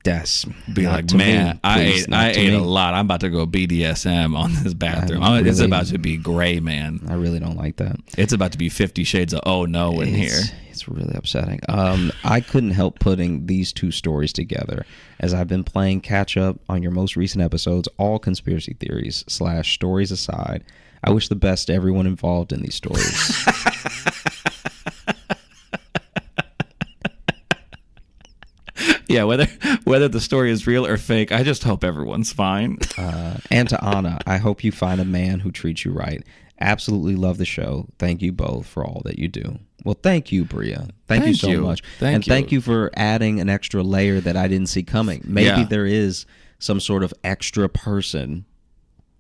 Yes. Be like, man, I ate a lot. I'm about to go BDSM on this bathroom. It's about to be gray, man. I really don't like that. It's about to be 50 Shades of oh no in here. It's really upsetting. I couldn't help putting these two stories together as I've been playing catch up on your most recent episodes, all conspiracy theories / stories aside. I wish the best to everyone involved in these stories. Yeah, whether the story is real or fake, I just hope everyone's fine. And to Anna, I hope you find a man who treats you right. Absolutely love the show. Thank you both for all that you do. Well, thank you, Bria. Thank you so much. Thank you for adding an extra layer that I didn't see coming. Maybe there is some sort of extra person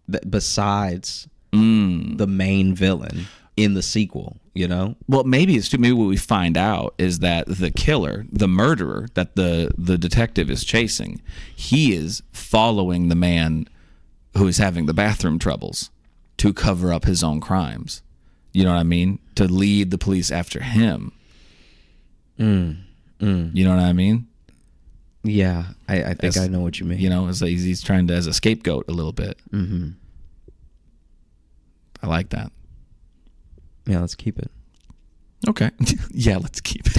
that besides the main villain in the sequel, you know? Well, maybe what we find out is that the killer, the murderer that the detective is chasing, he is following the man who is having the bathroom troubles to cover up his own crimes. You know what I mean? To lead the police after him. You know what I mean? Yeah, I think I know what you mean. You know, it's like he's trying to as a scapegoat a little bit. Mm-hmm. I like that. Yeah, let's keep it. Okay. Yeah, let's keep it.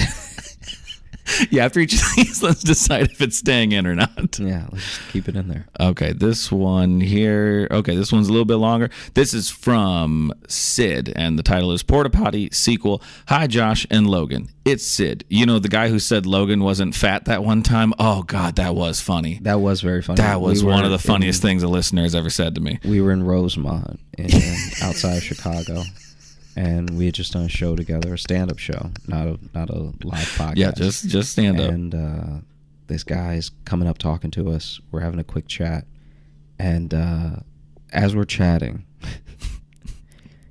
Yeah, after each of these, let's decide if it's staying in or not. Yeah, let's just keep it in there. Okay, this one here. Okay, this one's a little bit longer. This is from Sid, and the title is Porta Potty Sequel. Hi, Josh and Logan. It's Sid. You know, the guy who said Logan wasn't fat that one time? Oh, God, that was funny. That was very funny. That was one of the funniest things a listener has ever said to me. We were in Rosemont outside of Chicago. And we had just done a show together, a stand-up show, not a live podcast. Yeah, just stand up. And this guy's coming up talking to us. We're having a quick chat. And as we're chatting,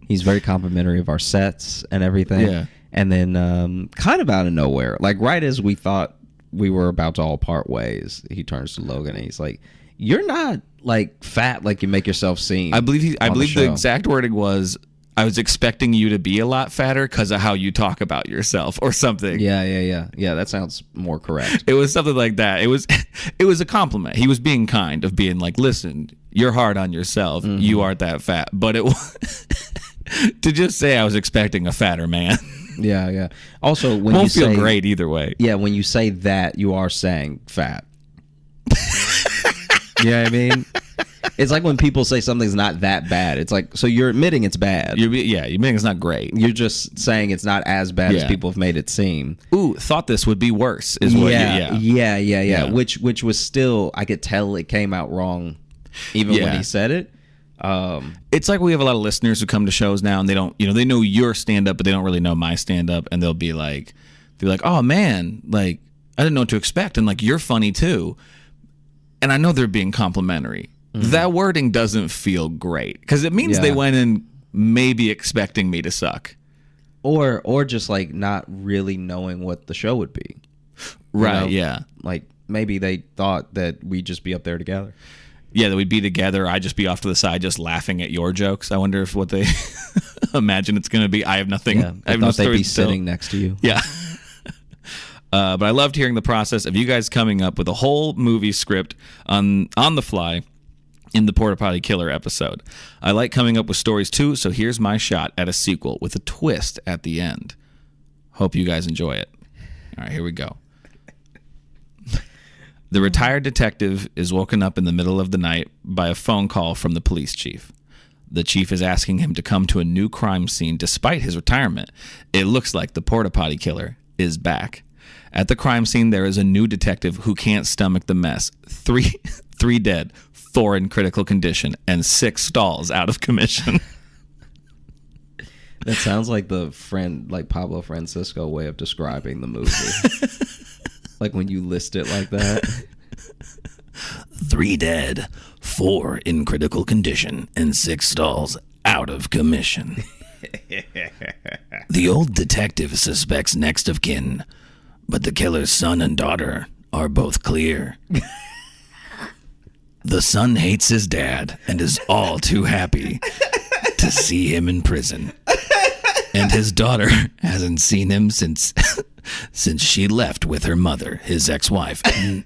he's very complimentary of our sets and everything. Yeah. And then kind of out of nowhere, like right as we thought we were about to all part ways, he turns to Logan and he's like, "You're not like fat like you make yourself seem." I believe the exact wording was, I was expecting you to be a lot fatter because of how you talk about yourself or something. Yeah, that sounds more correct. It was something like that. It was a compliment. He was being kind of being like, listen, you're hard on yourself. Mm-hmm. You aren't that fat. But it was to just say I was expecting a fatter man. Yeah. Also, when won't feel great either way. Yeah, when you say that, you are saying fat. You know what I mean? It's like when people say something's not that bad. It's like, so you're admitting it's bad. You're admitting it's not great. You're just saying it's not as bad as people have made it seem. Ooh, thought this would be worse. Is what? Yeah. Which was still, I could tell it came out wrong, even when he said it. It's like we have a lot of listeners who come to shows now and they don't, they know your stand up, but they don't really know my stand up, and they'll be like, oh man, like I didn't know what to expect, and like you're funny too, and I know they're being complimentary. Mm-hmm. That wording doesn't feel great because it means they went in maybe expecting me to suck, or just like not really knowing what the show would be. Right? Yeah. Like maybe they thought that we'd just be up there together. Yeah, that we'd be together. I'd just be off to the side, just laughing at your jokes. I wonder if what they imagine it's going to be. I have nothing. Yeah, I have no they'd be sitting next to you. Yeah. But I loved hearing the process of you guys coming up with a whole movie script on the fly in the Porta Potty Killer episode. I like coming up with stories too, so here's my shot at a sequel with a twist at the end. Hope you guys enjoy it. All right, here we go. The retired detective is woken up in the middle of the night by a phone call from the police chief. The chief is asking him to come to a new crime scene despite his retirement. It looks like the Porta Potty Killer is back. At the crime scene, there is a new detective who can't stomach the mess. Three dead, 4 in critical condition, and 6 stalls out of commission. That sounds like the Pablo Francisco way of describing the movie. Like when you list it like that. 3 dead, 4 in critical condition, and 6 stalls out of commission. The old detective suspects next of kin, but the killer's son and daughter are both clear. The son hates his dad and is all too happy to see him in prison. And his daughter hasn't seen him since she left with her mother, his ex-wife,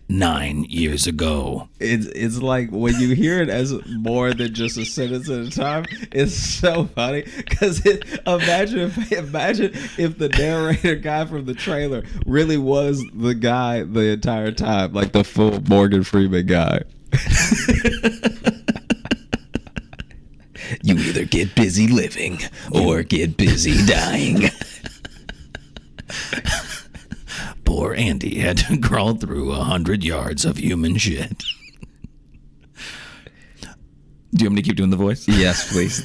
9 years ago. It's like when you hear it as more than just a sentence at a time, it's so funny because imagine if the narrator guy from the trailer really was the guy the entire time, like the full Morgan Freeman guy. You either get busy living or get busy dying. Poor Andy had to crawl through 100 yards of human shit. Do you want me to keep doing the voice? Yes, please.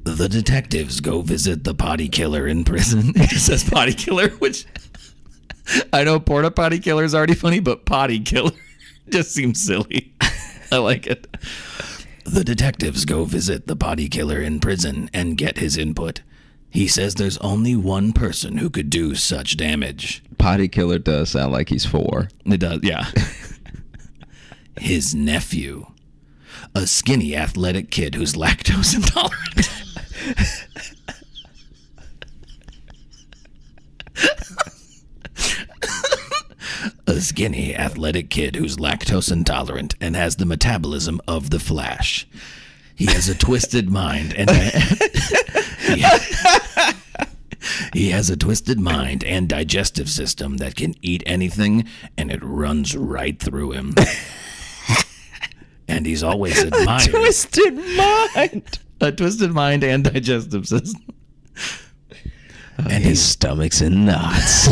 The detectives go visit the potty killer in prison. It just says potty killer, which I know porta potty killer is already funny, but potty killer just seems silly. I like it. The detectives go visit the potty killer in prison and get his input. He says there's only one person who could do such damage. Potty killer does sound like he's 4. It does, yeah. His nephew. A skinny, athletic kid who's lactose intolerant. A skinny, athletic kid who's lactose intolerant and has the metabolism of the Flash. He has a twisted mind and he has a twisted mind and digestive system that can eat anything, and it runs right through him. And he's always admired. Twisted mind. A twisted mind and digestive system. And his stomach's in knots.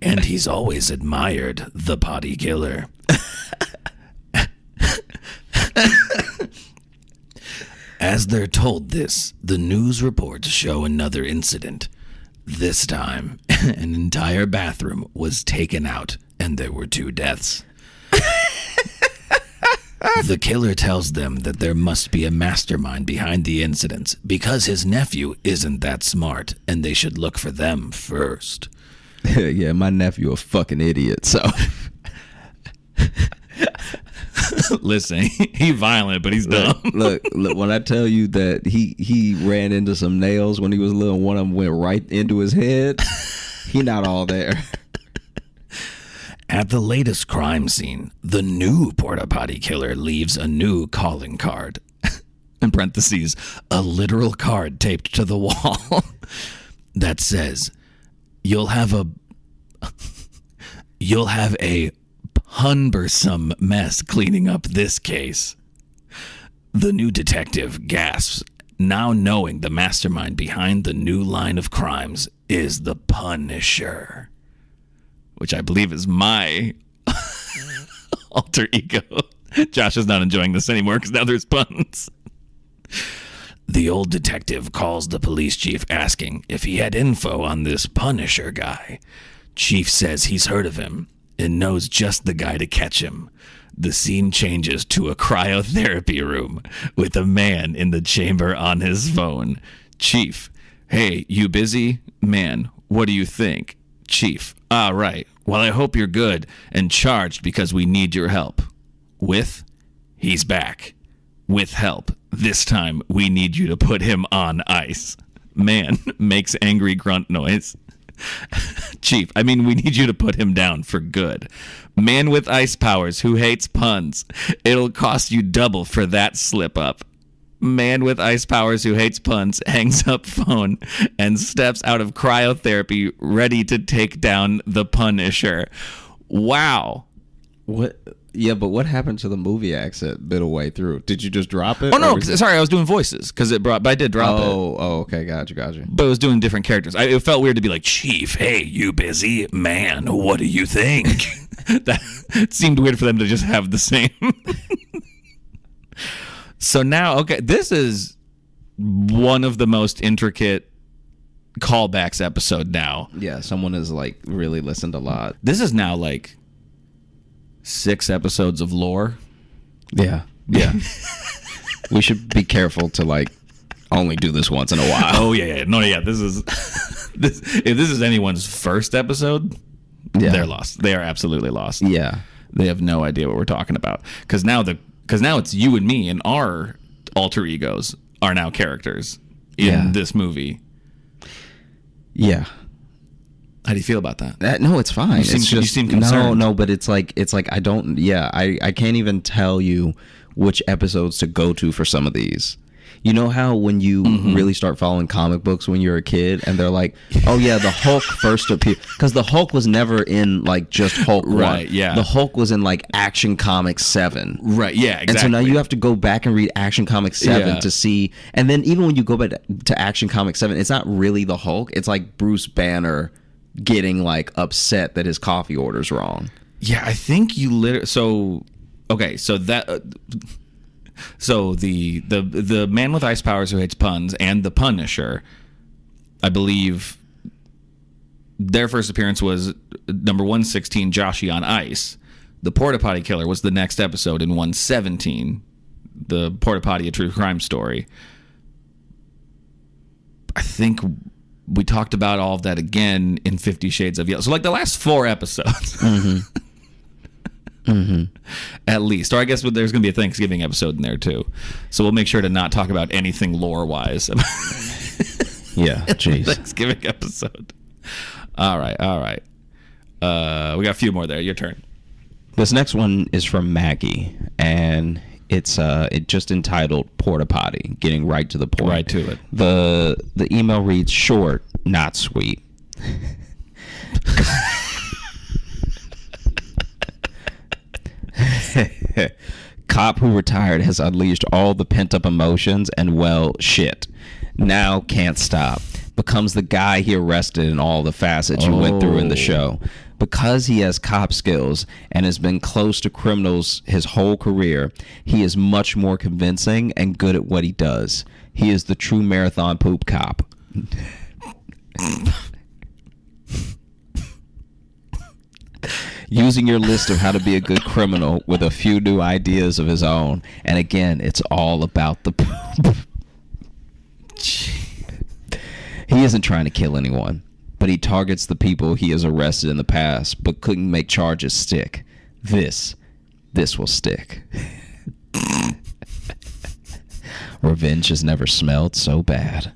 And he's always admired the potty killer. As they're told this, the news reports show another incident. This time, an entire bathroom was taken out and there were 2 deaths. The killer tells them that there must be a mastermind behind the incidents because his nephew isn't that smart and they should look for them first. Yeah, my nephew a fucking idiot, so. Listen, he violent, but he's dumb. Look, when I tell you that he ran into some nails when he was little, and one of them went right into his head, he not all there. At the latest crime scene, the new porta potty killer leaves a new calling card. In parentheses, a literal card taped to the wall that says, You'll have a cumbersome mess cleaning up this case. The new detective gasps, now knowing the mastermind behind the new line of crimes is the Punisher, which I believe is my alter ego. Josh is not enjoying this anymore because now there's puns. The old detective calls the police chief asking if he had info on this Punisher guy. Chief says he's heard of him and knows just the guy to catch him. The scene changes to a cryotherapy room with a man in the chamber on his phone. Chief, hey, you busy? Man, what do you think? Chief, right. Well, I hope you're good and charged because we need your help. With, he's back. With help. This time, we need you to put him on ice. Man makes angry grunt noise. Chief, we need you to put him down for good. Man with ice powers who hates puns. It'll cost you double for that slip up. Man with ice powers who hates puns hangs up phone and steps out of cryotherapy ready to take down the Punisher. Wow. What? Yeah, but what happened to the movie accent middle way through? Did you just drop it? Oh no, sorry, I was doing voices because but I did drop it. Oh, okay, gotcha. But it was doing different characters. It felt weird to be like, Chief, hey, you busy? Man, what do you think? That it seemed weird for them to just have the same. So now, okay, this is one of the most intricate callbacks episode now. Yeah, someone has like really listened a lot. This is now like 6 episodes of lore. Yeah. We should be careful to like only do this once in a while. Oh yeah. No, yeah. This is this. If this is anyone's first episode, they're lost. They are absolutely lost. Yeah. They have no idea what we're talking about. Because now it's you and me, and our alter egos are now characters in this movie. Yeah. How do you feel about that? No, it's fine. You seem concerned. No, but it's like I don't. Yeah, I can't even tell you which episodes to go to for some of these. You know how when you really start following comic books when you're a kid, and they're like, oh yeah, the Hulk first appeared, because the Hulk was never in like just Hulk 1. Right, yeah. The Hulk was in like Action Comics 7. Right, yeah, exactly. And so now you have to go back and read Action Comics 7 to see, and then even when you go back to Action Comics 7, it's not really the Hulk. It's like Bruce Banner getting like upset that his coffee order's wrong. Yeah, I think you literally. So that. So the man with ice powers who hates puns and the Punisher, I believe, their first appearance was number 116, Joshy on Ice. The Porta Potty Killer was the next episode in 117, the Porta Potty, a true crime story. I think we talked about all of that again in 50 Shades of Yellow. So like the last 4 episodes. At least. Or I guess there's going to be a Thanksgiving episode in there too. So we'll make sure to not talk about anything lore-wise. Yeah, jeez. Thanksgiving episode. All right. We got a few more there. Your turn. This next one is from Maggie, and it's just entitled Porta Potty, getting right to the point. Right to it. The email reads, short, not sweet. Cop who retired has unleashed all the pent-up emotions and, well, shit. Now can't stop. Becomes the guy he arrested in all the facets you went through in the show. Because he has cop skills and has been close to criminals his whole career, he is much more convincing and good at what he does. He is the true marathon poop cop. Using your list of how to be a good criminal with a few new ideas of his own. And again, it's all about the poop. He isn't trying to kill anyone, but he targets the people he has arrested in the past, but couldn't make charges stick. This will stick. Revenge has never smelled so bad.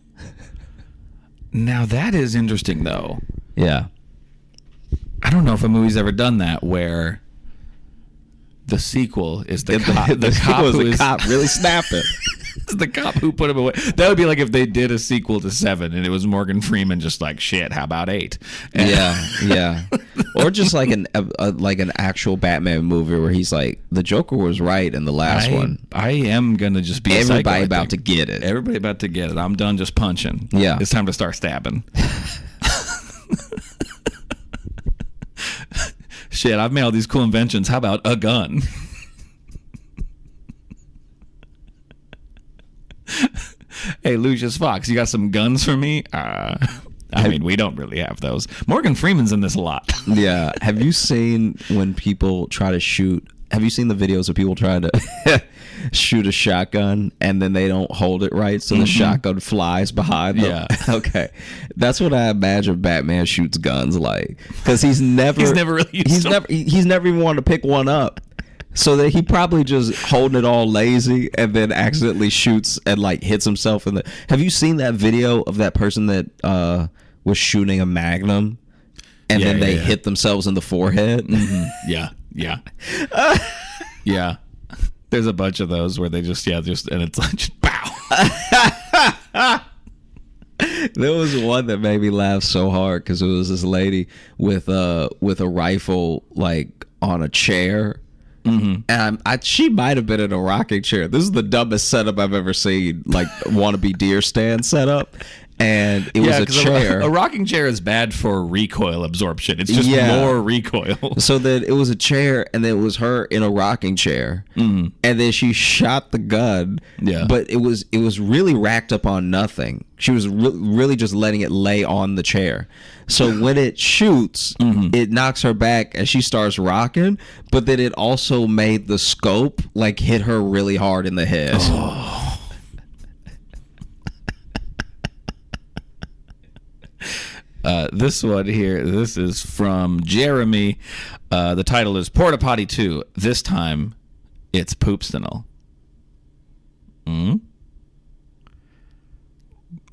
Now that is interesting, though. Yeah. I don't know if a movie's ever done that where the sequel is the cop. The cop who is cop really snapping. It's the cop who put him away. That would be like if they did a sequel to 7 and it was Morgan Freeman just like, shit, how about 8? And Yeah. Or just like an actual Batman movie where he's like, the Joker was right in the last one. I am going to just be everybody about to get it. Everybody about to get it. I'm done just punching. Yeah. It's time to start stabbing. Shit, I've made all these cool inventions. How about a gun? Hey, Lucius Fox, you got some guns for me? I mean, we don't really have those. Morgan Freeman's in this a lot. Yeah. Have you seen when people try to shoot? Have you seen the videos of people trying to shoot a shotgun and then they don't hold it right, so the shotgun flies behind them? Yeah. Okay. That's what I imagine Batman shoots guns like, because he's never really used them. he's never even wanted to pick one up. So that he probably just holding it all lazy and then accidentally shoots and like hits himself in the. Have you seen that video of that person that was shooting a Magnum and then they hit themselves in the forehead? Yeah. Yeah. There's a bunch of those where they just and it's like just pow. There was one that made me laugh so hard because it was this lady with a rifle like on a chair. And she might have been in a rocking chair. This is the dumbest setup I've ever seen, like wannabe deer stand setup. And it was a 'cause chair. A rocking chair is bad for recoil absorption. It's just more recoil. So then it was a chair, and then it was her in a rocking chair, and then she shot the gun. Yeah. But it was really racked up on nothing. She was really just letting it lay on the chair. So when it shoots, it knocks her back and she starts rocking. But then it also made the scope like hit her really hard in the head. This one here, this is from Jeremy. The title is Porta Potty 2. This time, it's Poopstinel. Remember,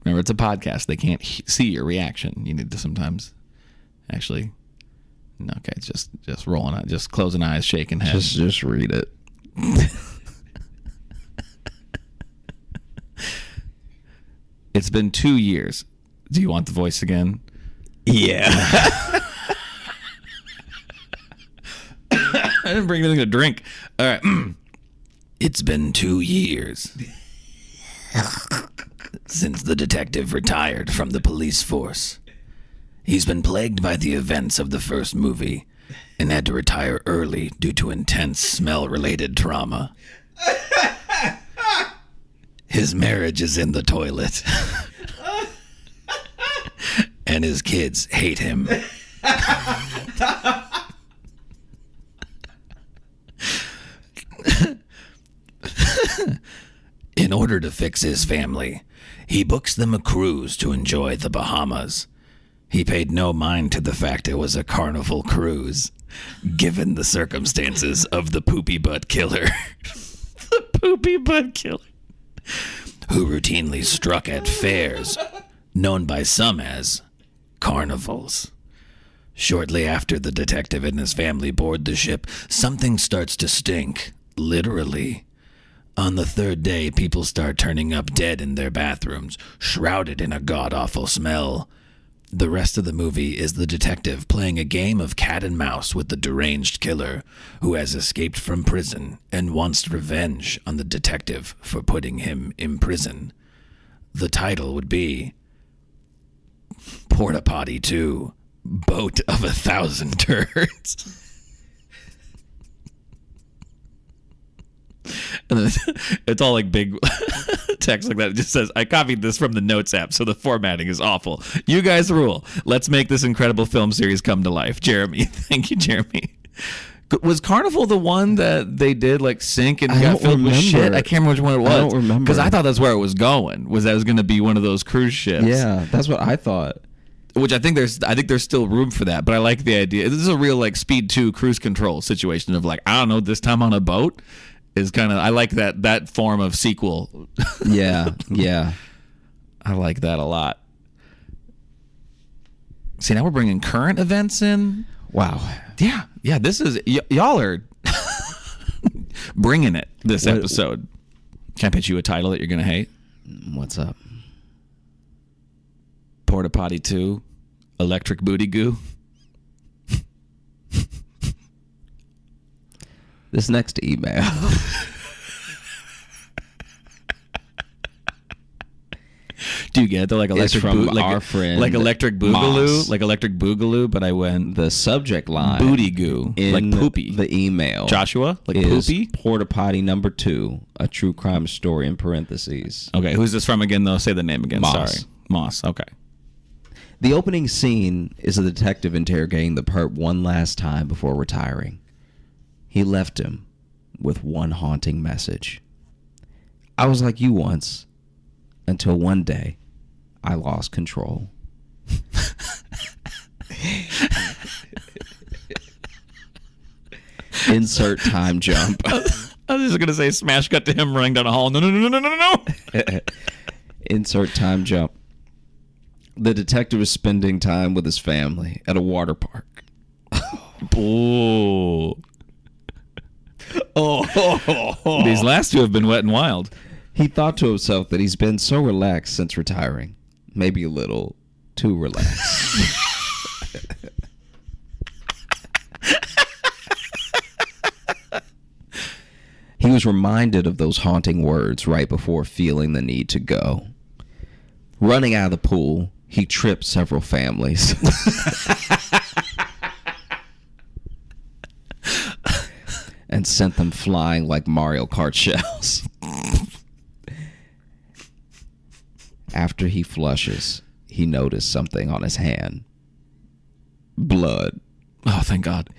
it's a podcast. They can't see your reaction. You need to sometimes actually... No, okay, it's just rolling out, just closing eyes, shaking head. Just read it. It's been 2 years. Do you want the voice again? Yeah. I didn't bring anything to drink. All right. It's been 2 years since the detective retired from the police force. He's been plagued by the events of the first movie and had to retire early due to intense smell-related trauma. His marriage is in the toilet. And his kids hate him. In order to fix his family, he books them a cruise to enjoy the Bahamas. He paid no mind to the fact it was a carnival cruise, given the circumstances of the poopy butt killer. The poopy butt killer. Who routinely struck at fairs, known by some as carnivals. Shortly after the detective and his family board the ship, something starts to stink, literally. On the third day, people start turning up dead in their bathrooms, shrouded in a god-awful smell. The rest of the movie is the detective playing a game of cat and mouse with the deranged killer who has escaped from prison and wants revenge on the detective for putting him in prison. The title would be Porta Potty 2, Boat of 1,000 Turds. And then it's all like big text like that. It just says, I copied this from the Notes app, so the formatting is awful. You guys rule. Let's make this incredible film series come to life. Jeremy. Thank you, Jeremy. Was Carnival the one that they did like sink and got filled with shit? I can't remember which one it was. I don't remember. Because I thought that's where it was going. Was that it was going to be one of those cruise ships? Yeah, that's what I thought. Which I think there's still room for that. But I like the idea. This is a real like Speed 2 cruise control situation of like, I don't know, this time on a boat. Is kind of, I like that form of sequel. Yeah. I like that a lot. See, now we're bringing current events in. Wow. Yeah. This is y'all are bringing it this episode. Can I pitch you a title that you're gonna hate? What's up? Porta Potty 2, Electric Booty Goo. This next email. Do you get it? They're like electric from our friend like electric boogaloo, Moss. like electric boogaloo. But I went The subject line booty goo, in like poopy. the email. Joshua, like is poopy. Porta Potty number 2, a true crime story in parentheses. Okay, who's this from again? Though, say the name again. Moss. Sorry, Moss. Okay. The opening scene is a detective interrogating the perp one last time before retiring. He left him with one haunting message. I was like you once, until one day I lost control. Insert time jump. I was just gonna say smash cut to him running down a hall. No. Insert time jump. The detective is spending time with his family at a water park. Oh. These last two have been wet and wild. He thought to himself that he's been so relaxed since retiring. Maybe a little too relaxed. He was reminded of those haunting words right before feeling the need to go. Running out of the pool, he tripped several families. And sent them flying like Mario Kart shells. After he flushes, he noticed something on his hand. Blood. Oh, thank God.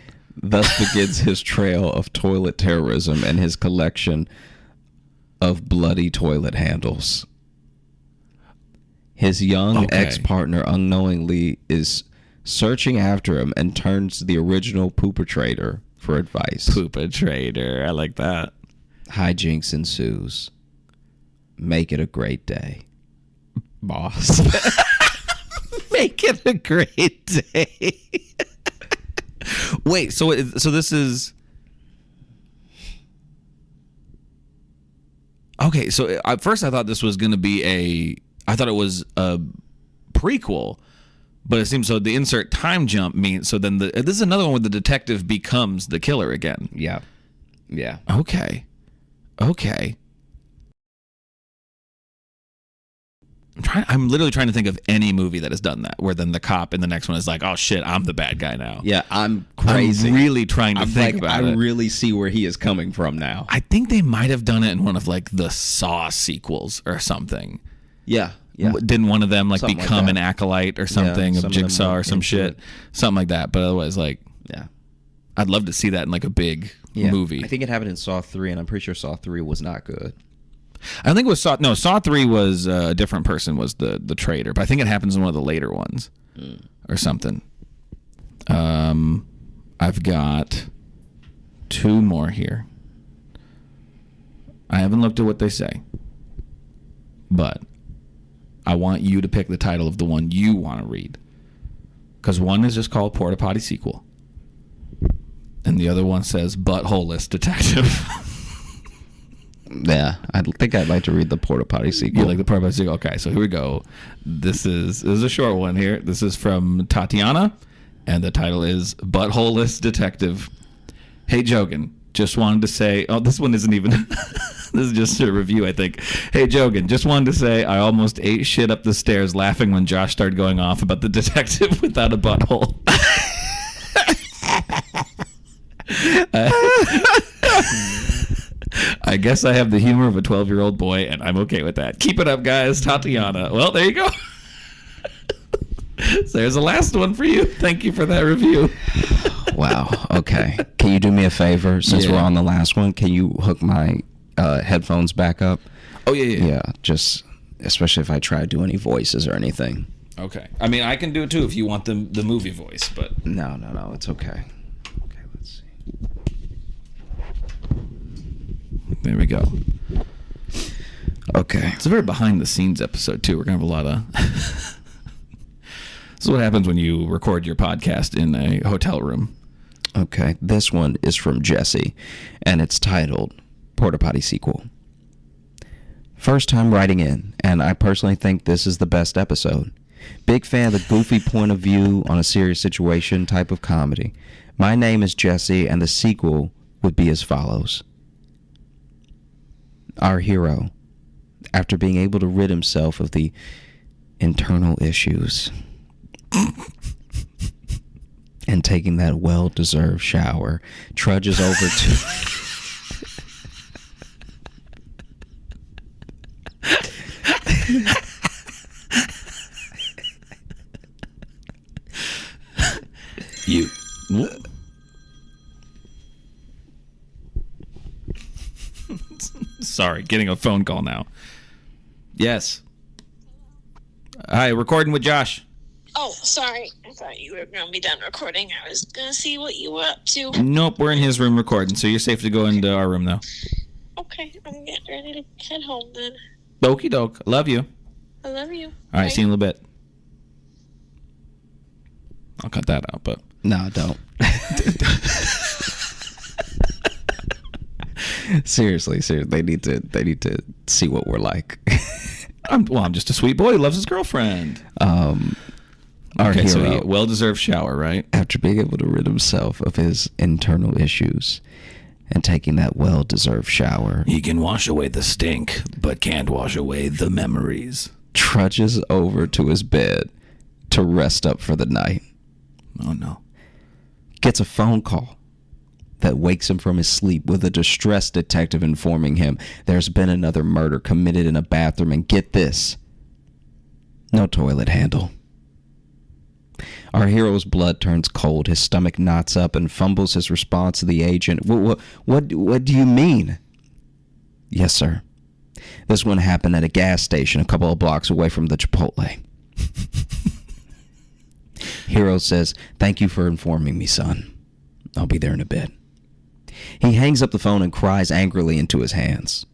Thus begins his trail of toilet terrorism and his collection of bloody toilet handles. His young ex-partner unknowingly is searching after him and turns to the original perpetrator for advice. Perpetrator. I like that. Hijinks ensues. Make it a great day, boss. Make it a great day. Wait, so this is... Okay, so at first I thought this was going to be I thought it was a prequel, but it seems so the insert time jump means... So then this is another one where the detective becomes the killer again. Yeah. Yeah. Okay. I'm literally trying to think of any movie that has done that, where then the cop in the next one is like, oh shit, I'm the bad guy now. Yeah, I'm crazy. I'm really trying to think about it. I really see where he is coming from now. I think they might have done it in one of like the Saw sequels or something. Yeah. Yeah. Didn't one of them like Something become like an that. acolyte or something some of of them Jigsaw or went some into shit? it. Something like that. But otherwise, like, Yeah. I'd love to see that in like a big movie. I think it happened in Saw 3, and I'm pretty sure Saw 3 was not good. I think it was Saw 3 was a different person was the traitor, but I think it happens in one of the later ones or something. I've got 2 more here. I haven't looked at what they say, but I want you to pick the title of the one you want to read, because one is just called Porta Potty Sequel, and the other one says Buttholeless Detective. Yeah, I think I'd like to read the Porta Potty sequel. You like the Porta Potty Sequel? Okay, so here we go. This is a short one here. This is from Tatiana, and the title is Buttholeless Detective. Hey, Jogan, just wanted to say... Oh, this one isn't even... This is just a review, I think. Hey, Jogan, just wanted to say I almost ate shit up the stairs laughing when Josh started going off about the detective without a butthole. I guess I have the humor of a 12-year-old boy, and I'm okay with that. Keep it up, guys. Tatiana. Well, there you go. So there's the last one for you. Thank you for that review. Wow. Okay. Can you do me a favor? Since we're on the last one, can you hook my headphones back up? Oh, yeah. Yeah, just especially if I try to do any voices or anything. Okay. I mean, I can do it, too, if you want the movie voice, but... No, it's okay. Okay, let's see. There we go. Okay. It's a very behind-the-scenes episode, too. We're going to have a lot of... This is what happens when you record your podcast in a hotel room. Okay, this one is from Jesse, and it's titled Porta Potty Sequel. First time writing in, and I personally think this is the best episode. Big fan of the goofy point of view on a serious situation type of comedy. My name is Jesse, and the sequel would be as follows. Our hero, after being able to rid himself of the internal issues and taking that well-deserved shower, trudges over to... You... Sorry, getting a phone call now. Yes. Hi, recording with Josh. Oh, sorry. I thought you were going to be done recording. I was going to see what you were up to. Nope, we're in his room recording, so you're safe to go into our room now. Okay, I'm getting ready to head home then. Okie doke. Love you. I love you. All right, Bye. see you in a little bit. I'll cut that out, but... No, don't. Seriously, they need to see what we're like. I'm just a sweet boy who loves his girlfriend. Our Okay, so hero, well-deserved shower, right? after being able to rid himself of his internal issues and taking that well-deserved shower, He can wash away the stink, but can't wash away the memories. trudges over to his bed to rest up for the night. Oh, no. Gets a phone call that wakes him from his sleep with a distressed detective informing him there's been another murder committed in a bathroom, and get this, no toilet handle. Our hero's blood turns cold, his stomach knots up, and fumbles his response to the agent. What do you mean? Yes, sir. This one happened at a gas station a couple of blocks away from the Chipotle. Hero says, thank you for informing me, son. I'll be there in a bit. He hangs up the phone and cries angrily into his hands.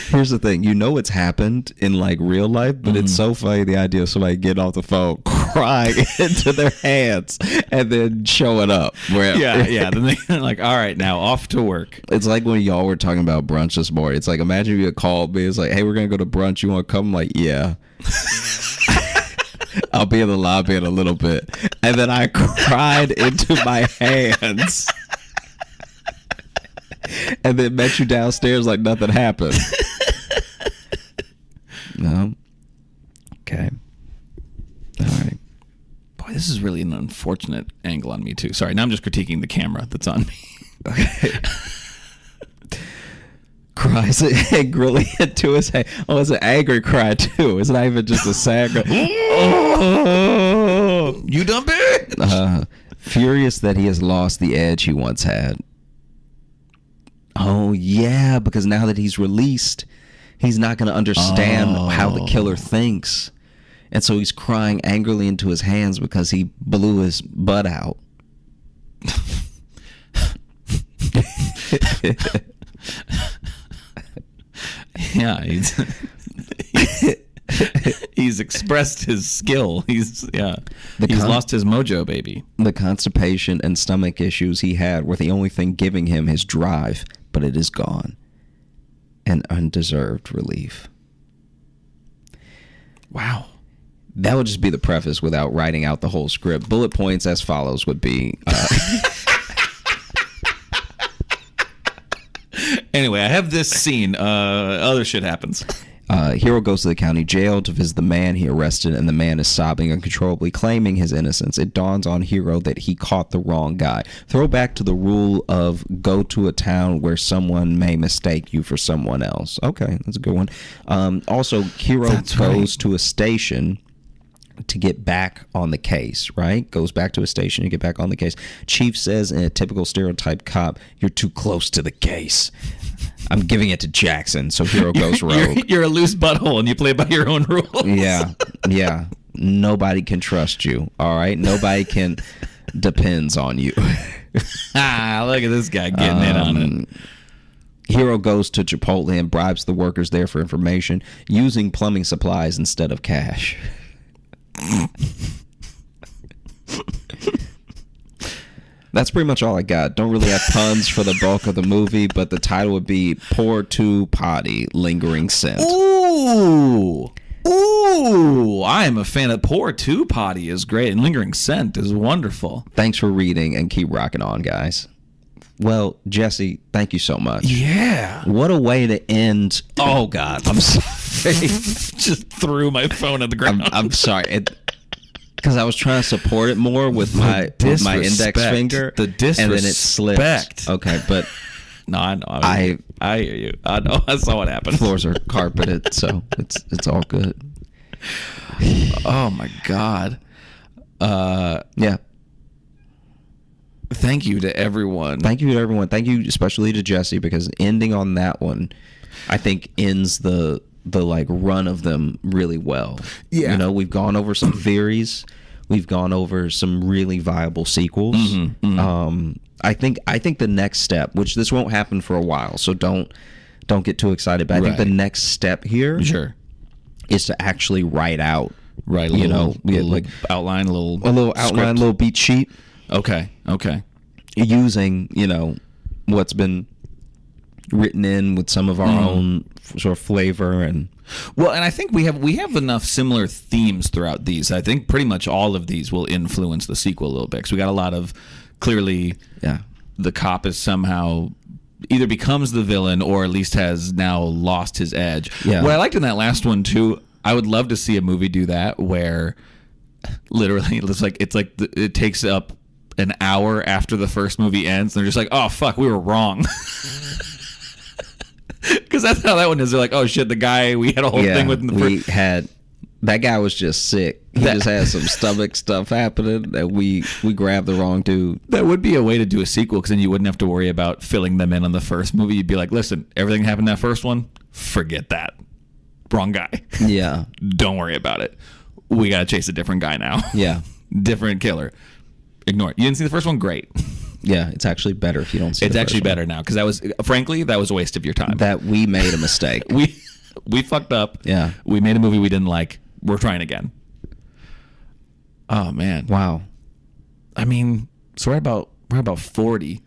Here's the thing, you know it's happened in like real life, but it's so funny the idea of somebody getting off the phone, crying into their hands, and then showing up. Yeah. Then they're like, all right, now off to work. It's like when y'all were talking about brunch this morning. It's like, imagine if you had called me. It's like, hey, we're going to go to brunch. You want to come? I'm like, yeah. I'll be in the lobby in a little bit. And then I cried into my hands. And then met you downstairs like nothing happened. No. Okay. All right. Boy, this is really an unfortunate angle on me, too. Sorry, now I'm just critiquing the camera that's on me. Okay. Cries angrily into his hand. Oh, it's an angry cry, too. It's not even just a sad cry. Oh, you dumb bitch! Furious that he has lost the edge he once had. Oh, yeah, because now that he's released, he's not going to understand how the killer thinks. And so he's crying angrily into his hands because he blew his butt out. Yeah, he's expressed his skill. He's lost his mojo, baby. The constipation and stomach issues he had were the only thing giving him his drive, but it is gone. An undeserved relief. Wow. That would just be the preface without writing out the whole script. Bullet points as follows would be... Anyway, I have this scene. Other shit happens. Hero goes to the county jail to visit the man he arrested, and the man is sobbing uncontrollably, claiming his innocence. It dawns on Hero that he caught the wrong guy. Throwback to the rule of go to a town where someone may mistake you for someone else. Okay, that's a good one. Also, Hero goes to a station to get back on the case, right? Goes back to a station to get back on the case. Chief says in a typical stereotype cop, you're too close to the case. I'm giving it to Jackson, so Hero goes rogue. You're a loose butthole and you play by your own rules. Yeah. Nobody can trust you, all right? Nobody can depends on you. Look at this guy getting in on it. Hero goes to Chipotle and bribes the workers there for information, using plumbing supplies instead of cash. That's pretty much all I got. Don't really have puns for the bulk of the movie, but the title would be Pour to Potty, Lingering Scent. Ooh, I am a fan of Pour to Potty is great, and Lingering Scent is wonderful. Thanks for reading, and keep rocking on, guys. Well, Jesse, thank you so much. Yeah. What a way to end. Oh, God. I'm sorry. Just threw my phone at the ground. I'm sorry. Because I was trying to support it more with my index finger. The disrespect. And then it slipped. Okay, but... No, I know. I hear you. I know. I saw what happened. Floors are carpeted, so it's all good. Oh, my God. Yeah. Thank you to everyone. Thank you to everyone. Thank you especially to Jesse, because ending on that one, I think ends the like run of them really well. Yeah. You know, we've gone over some theories. We've gone over some really viable sequels. I think the next step, which this won't happen for a while, so don't get too excited, but I think the next step here is to actually write out like outline, a little outline, script. a little beat sheet. Okay. Using, what's been written in with some of our own sort of flavor and Well, and I think we have enough similar themes throughout these. I think pretty much all of these will influence the sequel a little bit. Because we got a lot of clearly, the cop is somehow either becomes the villain or at least has now lost his edge. Yeah. What I liked in that last one too, I would love to see a movie do that where literally it takes up an hour after the first movie ends. And they're just like, oh fuck, we were wrong. Because that's how that one is. They're like, oh shit, the guy we had a whole thing with in the first. That guy was just sick. He just had some stomach stuff happening that we grabbed the wrong dude. That would be a way to do a sequel, because then you wouldn't have to worry about filling them in on the first movie. You'd be like, listen, everything happened in that first one, forget that. Wrong guy. Yeah. Don't worry about it. We got to chase a different guy now. Yeah. Different killer. Ignore it. You didn't see the first one? Great. Yeah, it's actually better if you don't see It's the actually first one. better now, because that was a waste of your time. That we made a mistake. We fucked up. Yeah. We made a movie we didn't like. We're trying again. Oh man. Wow. I mean, so we're about 40.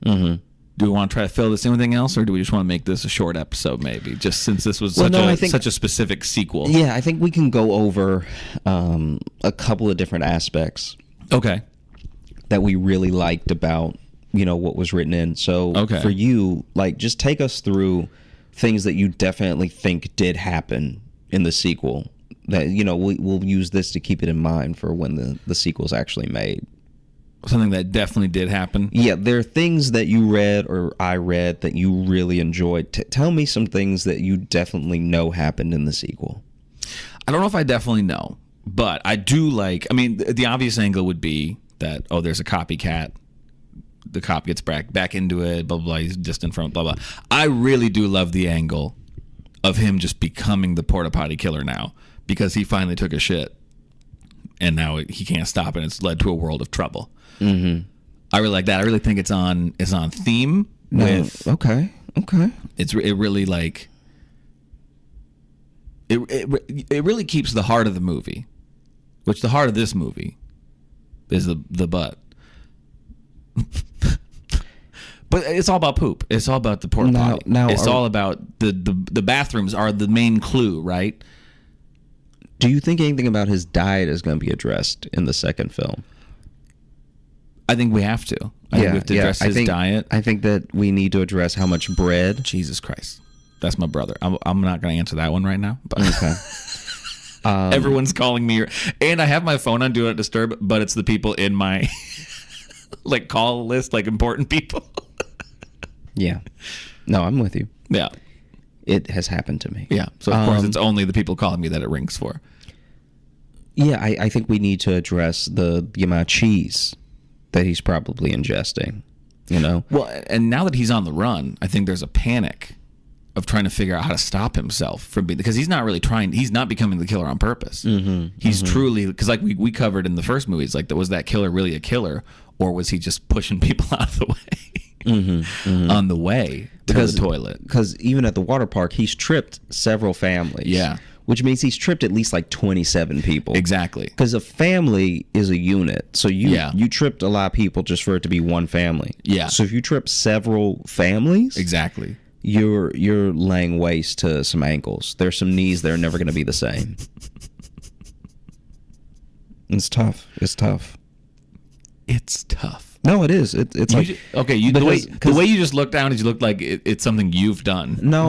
Mm-hmm. Do we want to try to fill this in with anything else, or do we just want to make this a short episode maybe, just since this was such a specific sequel? Yeah, I think we can go over a couple of different aspects Okay. that we really liked about, what was written in. So Okay. for you, just take us through things that you definitely think did happen in the sequel that, we'll use this to keep it in mind for when the sequel's actually made. Something that definitely did happen. Yeah, there are things that you read or I read that you really enjoyed. Tell me some things that you definitely know happened in the sequel. I don't know if I definitely know, but I do the obvious angle would be that, there's a copycat. The cop gets back into it, blah, blah, blah. He's distant from it, blah, blah. I really do love the angle of him just becoming the porta potty killer now, because he finally took a shit and now he can't stop it. It's led to a world of trouble. Mm-hmm. I really like that. I really think it's on theme with. Okay. It really it really keeps the heart of the movie, which the heart of this movie is the butt. But it's all about poop. It's all about the porta potty. It's all about the bathrooms are the main clue, right? Do you think anything about his diet is going to be addressed in the second film? I think we have to. I think we have to address his diet. I think that we need to address how much bread. Jesus Christ. That's my brother. I'm not going to answer that one right now. But Okay. Everyone's calling me. And I have my phone on Do Not Disturb, but it's the people in my call list, important people. Yeah. No, I'm with you. Yeah. It has happened to me. Yeah. So, of course, it's only the people calling me that it rings for. Yeah, I think we need to address the amount of cheese that he's probably ingesting, Well, and now that he's on the run, I think there's a panic of trying to figure out how to stop himself from being, because he's not really trying, he's not becoming the killer on purpose. Mm-hmm, he's truly, because we covered in the first movies, was that killer really a killer, or was he just pushing people out of the way on the way to the toilet? Because even at the water park, he's tripped several families. Yeah. Which means he's tripped at least 27 people. Exactly. Because a family is a unit. So you tripped a lot of people just for it to be one family. Yeah. So if you trip several families, Exactly. you're laying waste to some ankles. There's some knees that are never going to be the same. It's tough. It's tough. No, it is. It's the way you just looked down is you looked like it's something you've done. No.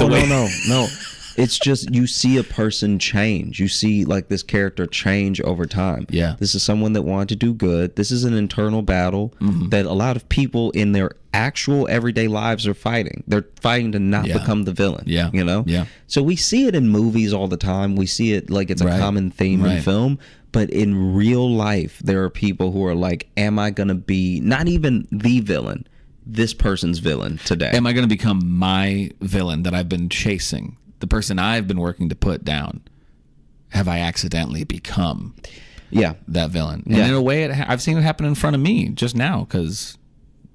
It's just you see a person change. You see this character change over time. Yeah. This is someone that wanted to do good. This is an internal battle that a lot of people in their actual everyday lives are fighting. They're fighting to not become the villain. Yeah. Yeah. So we see it in movies all the time. We see it it's a common theme in film. But in real life, there are people who are am I going to be not even the villain, this person's villain today? Am I going to become my villain that I've been chasing? The person I've been working to put down, have I accidentally become that villain? And in a way, I've seen it happen in front of me just now, because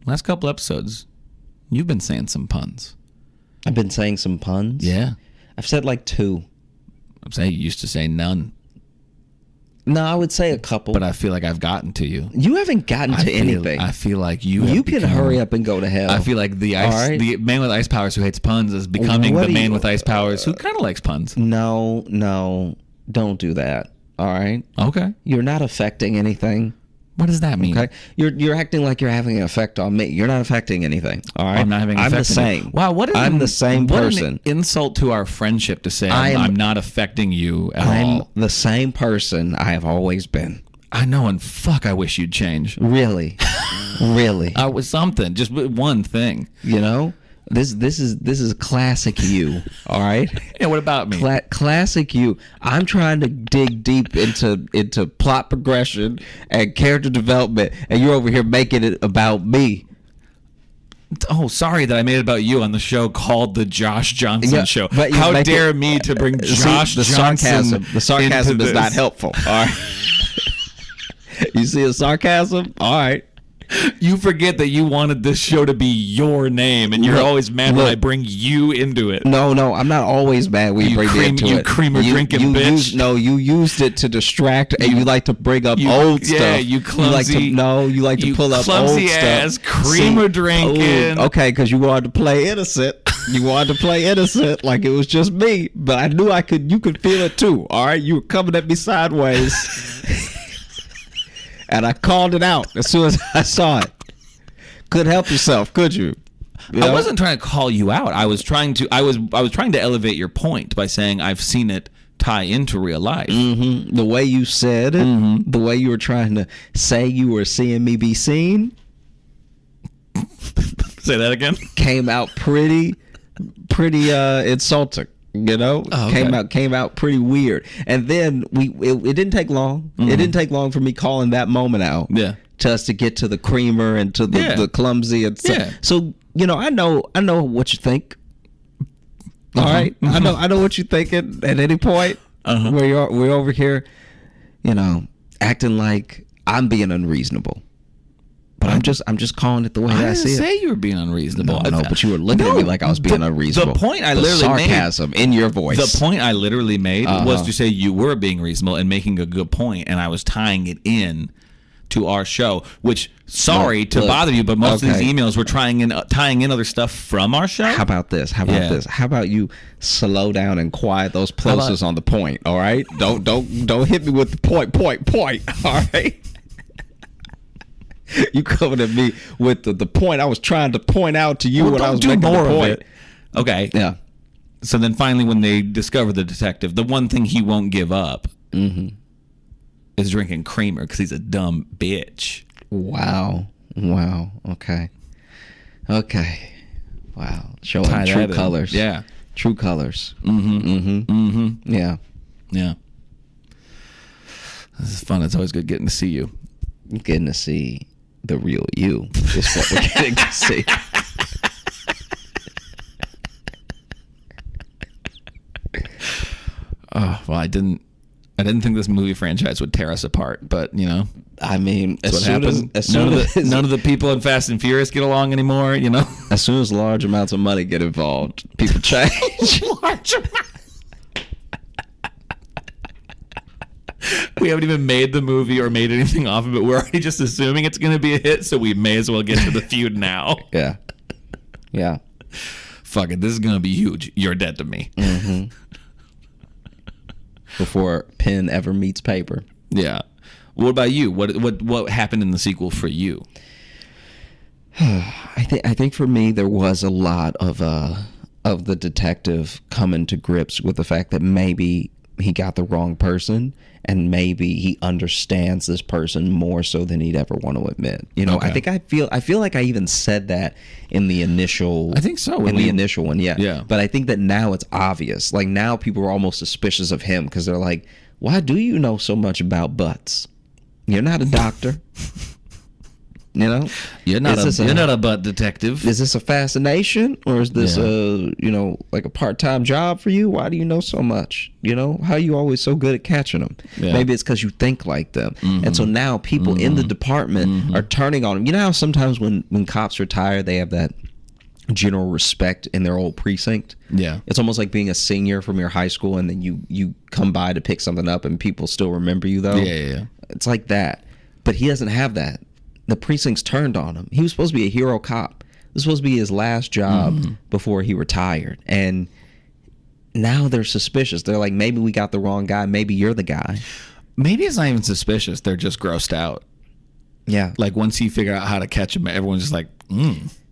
last couple episodes, you've been saying some puns. I've been saying some puns? Yeah. I've said 2. I'm saying you used to say none. No, I would say a couple. But I feel like I've gotten to you. You haven't gotten to anything. I feel like you can hurry up and go to hell. I feel like the man with ice powers who hates puns is becoming the man with ice powers who kind of likes puns. No, don't do that. All right? Okay. You're not affecting anything. What does that mean? Okay, you're acting like you're having an effect on me. You're not affecting anything. All right, I'm not having an effect. I'm the same. Wow, I'm the same person. What an insult to our friendship to say I'm not affecting you at I'm all. the same person I have always been. I know, and fuck, I wish you'd change. Really, really. I was something, just one thing. You know, this is classic you. All right. Yeah. What about me? Classic you. I'm trying to dig deep into plot progression and character development, and you're over here making it about me. Oh, sorry that I made it about you on the show called the Josh Johnson Show. But how dare me to bring Josh Johnson? The sarcasm is not helpful. All right. You see a sarcasm? All right. You forget that you wanted this show to be your name, and you're always mad when I bring you into it. No, I'm not always mad when you bring me into it. You creamer drinking bitch. You used it to distract, and you like to bring up old stuff. Yeah, you clumsy. You like to pull up old clumsy stuff. Ass creamer drinking. Okay, because you wanted to play innocent. You wanted to play innocent like it was just me, but I knew you could feel it too. All right, you were coming at me sideways. And I called it out as soon as I saw it. Couldn't help yourself, could you? I wasn't trying to call you out. I was trying to elevate your point by saying I've seen it tie into real life. Mm-hmm. The way you said it, the way you were trying to say you were seeing me be seen. Say that again. Came out pretty insulting. You know, came out pretty weird, and then it didn't take long. It didn't take long for me calling that moment out. Yeah, to us to get to the creamer and to the clumsy and stuff. Yeah. So I know what you think. All right, I know what you're thinking at any point where we're over here, acting like I'm being unreasonable. But I'm just calling it the way I see it. I didn't say you were being unreasonable. No, but you were looking at me like I was being unreasonable. The point I literally sarcasm in your voice. The point I literally made was to say you were being reasonable and making a good point, and I was tying it in to our show. Which, sorry to bother you, but most of these emails were tying in other stuff from our show. How about this? How about you slow down and quiet those plosives on the point? All right, don't hit me with the point. All right. You coming at me with the point I was trying to point out to you when I was making the point. Okay. Yeah. So then finally when they discover the detective, the one thing he won't give up is drinking creamer because he's a dumb bitch. Wow. Okay. Wow. Showing true colors. Yeah. True colors. Yeah. This is fun. It's always good getting to see you. Getting to see the real you is what we're getting to see. Oh, well, I didn't think this movie franchise would tear us apart, but I mean, that's what happens. None of the people in Fast and Furious get along anymore. As soon as large amounts of money get involved, people change. Large amounts. We haven't even made the movie or made anything off of it. We're already just assuming it's going to be a hit, so we may as well get to the feud now. Yeah. Fuck it. This is going to be huge. You're dead to me. Before pen ever meets paper. Yeah. What about you? What happened in the sequel for you? I think for me there was a lot of the detective coming to grips with the fact that maybe he got the wrong person, and maybe he understands this person more so than he'd ever want to admit. I feel like I even said that in the initial. I think so. In the initial one, yeah. Yeah. But I think that now it's obvious. Like now, people are almost suspicious of him because they're like, "Why do you know so much about butts? You're not a doctor." You're not a butt detective. Is this a fascination, or is this like a part-time job for you? Why do you know so much? How are you always so good at catching them? Yeah. Maybe it's because you think like them. And so now people in the department are turning on him. You know how sometimes when cops are tired, they have that general respect in their old precinct. Yeah. It's almost like being a senior from your high school, and then you come by to pick something up, and people still remember you, though. Yeah. It's like that. But he doesn't have that. The precinct's turned on him. He was supposed to be a hero cop. This was supposed to be his last job before he retired. And now they're suspicious. They're like, maybe we got the wrong guy. Maybe you're the guy. Maybe it's not even suspicious. They're just grossed out. Yeah. Like once he figured out how to catch him, everyone's just like,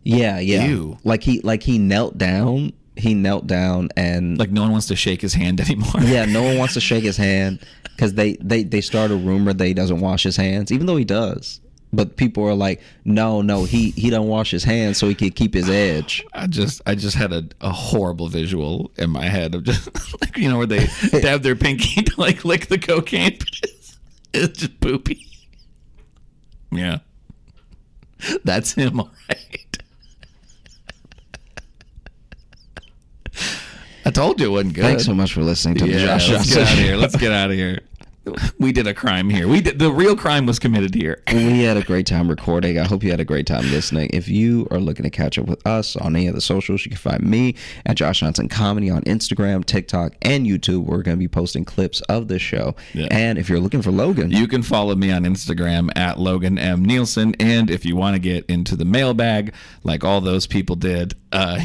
Yeah. Ew. Like he knelt down. He knelt down and like no one wants to shake his hand anymore. yeah, no one wants to shake his hand because they start a rumor that he doesn't wash his hands, even though he does. But people are like, no, he don't wash his hands so he can keep his edge. I just had a horrible visual in my head of just like, you know, where they dab their pinky to like lick the cocaine. It's just poopy. Yeah. That's him, all right. I told you it wasn't good. Thanks so much for listening to the Josh Let's Johnson get out of Show. here. Let's get out of here. We did a crime here. The real crime was committed here. We had a great time recording. I hope you had a great time listening. If you are looking to catch up with us on any of the socials, you can find me at Josh Johnson Comedy on Instagram, TikTok, and YouTube. We're going to be posting clips of the show. Yeah. And if you're looking for Logan, You can follow me on Instagram at Logan M. Nielsen. And if you want to get into the mailbag, like all those people did,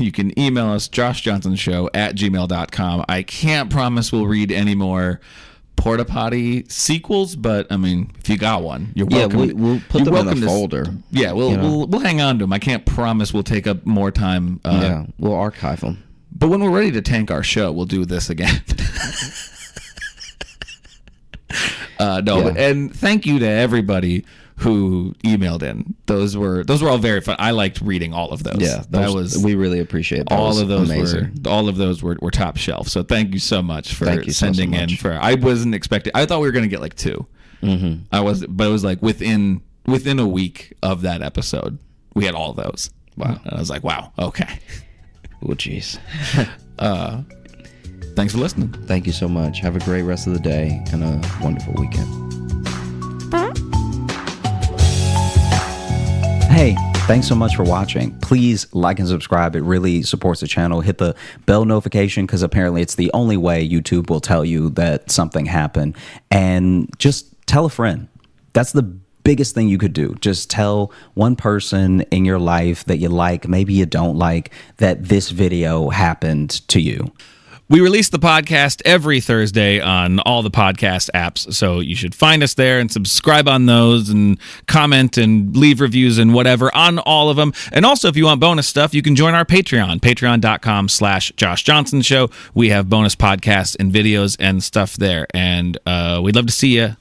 you can email us, joshjohnsonshow@gmail.com. I can't promise we'll read any more Porta Potty sequels, but I mean, if you got one, you're welcome. we'll put them in a folder. Yeah, we'll hang on to them. I can't promise we'll take up more time. We'll archive them. But when we're ready to tank our show, we'll do this again. And thank you to everybody who emailed in. Those were all very fun. I liked reading all of those. Yeah, we really appreciate that. all of those amazing. all of those were top shelf. So thank you so much for Thank you so sending in. much. I wasn't expecting. I thought we were going to get like 2. But it was like within a week of that episode, we had all those. Wow. And I was like, wow, okay. Oh, jeez. Thanks for listening. Thank you so much. Have a great rest of the day and a wonderful weekend. Hey, thanks so much for watching. Please like and subscribe. It really supports the channel. Hit the bell notification because apparently it's the only way YouTube will tell you that something happened. And just tell a friend. That's the biggest thing you could do. Just tell one person in your life that you like, maybe you don't like, that this video happened to you. We release the podcast every Thursday on all the podcast apps, so you should find us there and subscribe on those and comment and leave reviews and whatever on all of them. And also, if you want bonus stuff, you can join our Patreon, patreon.com/Josh Johnson Show. We have bonus podcasts and videos and stuff there, and we'd love to see you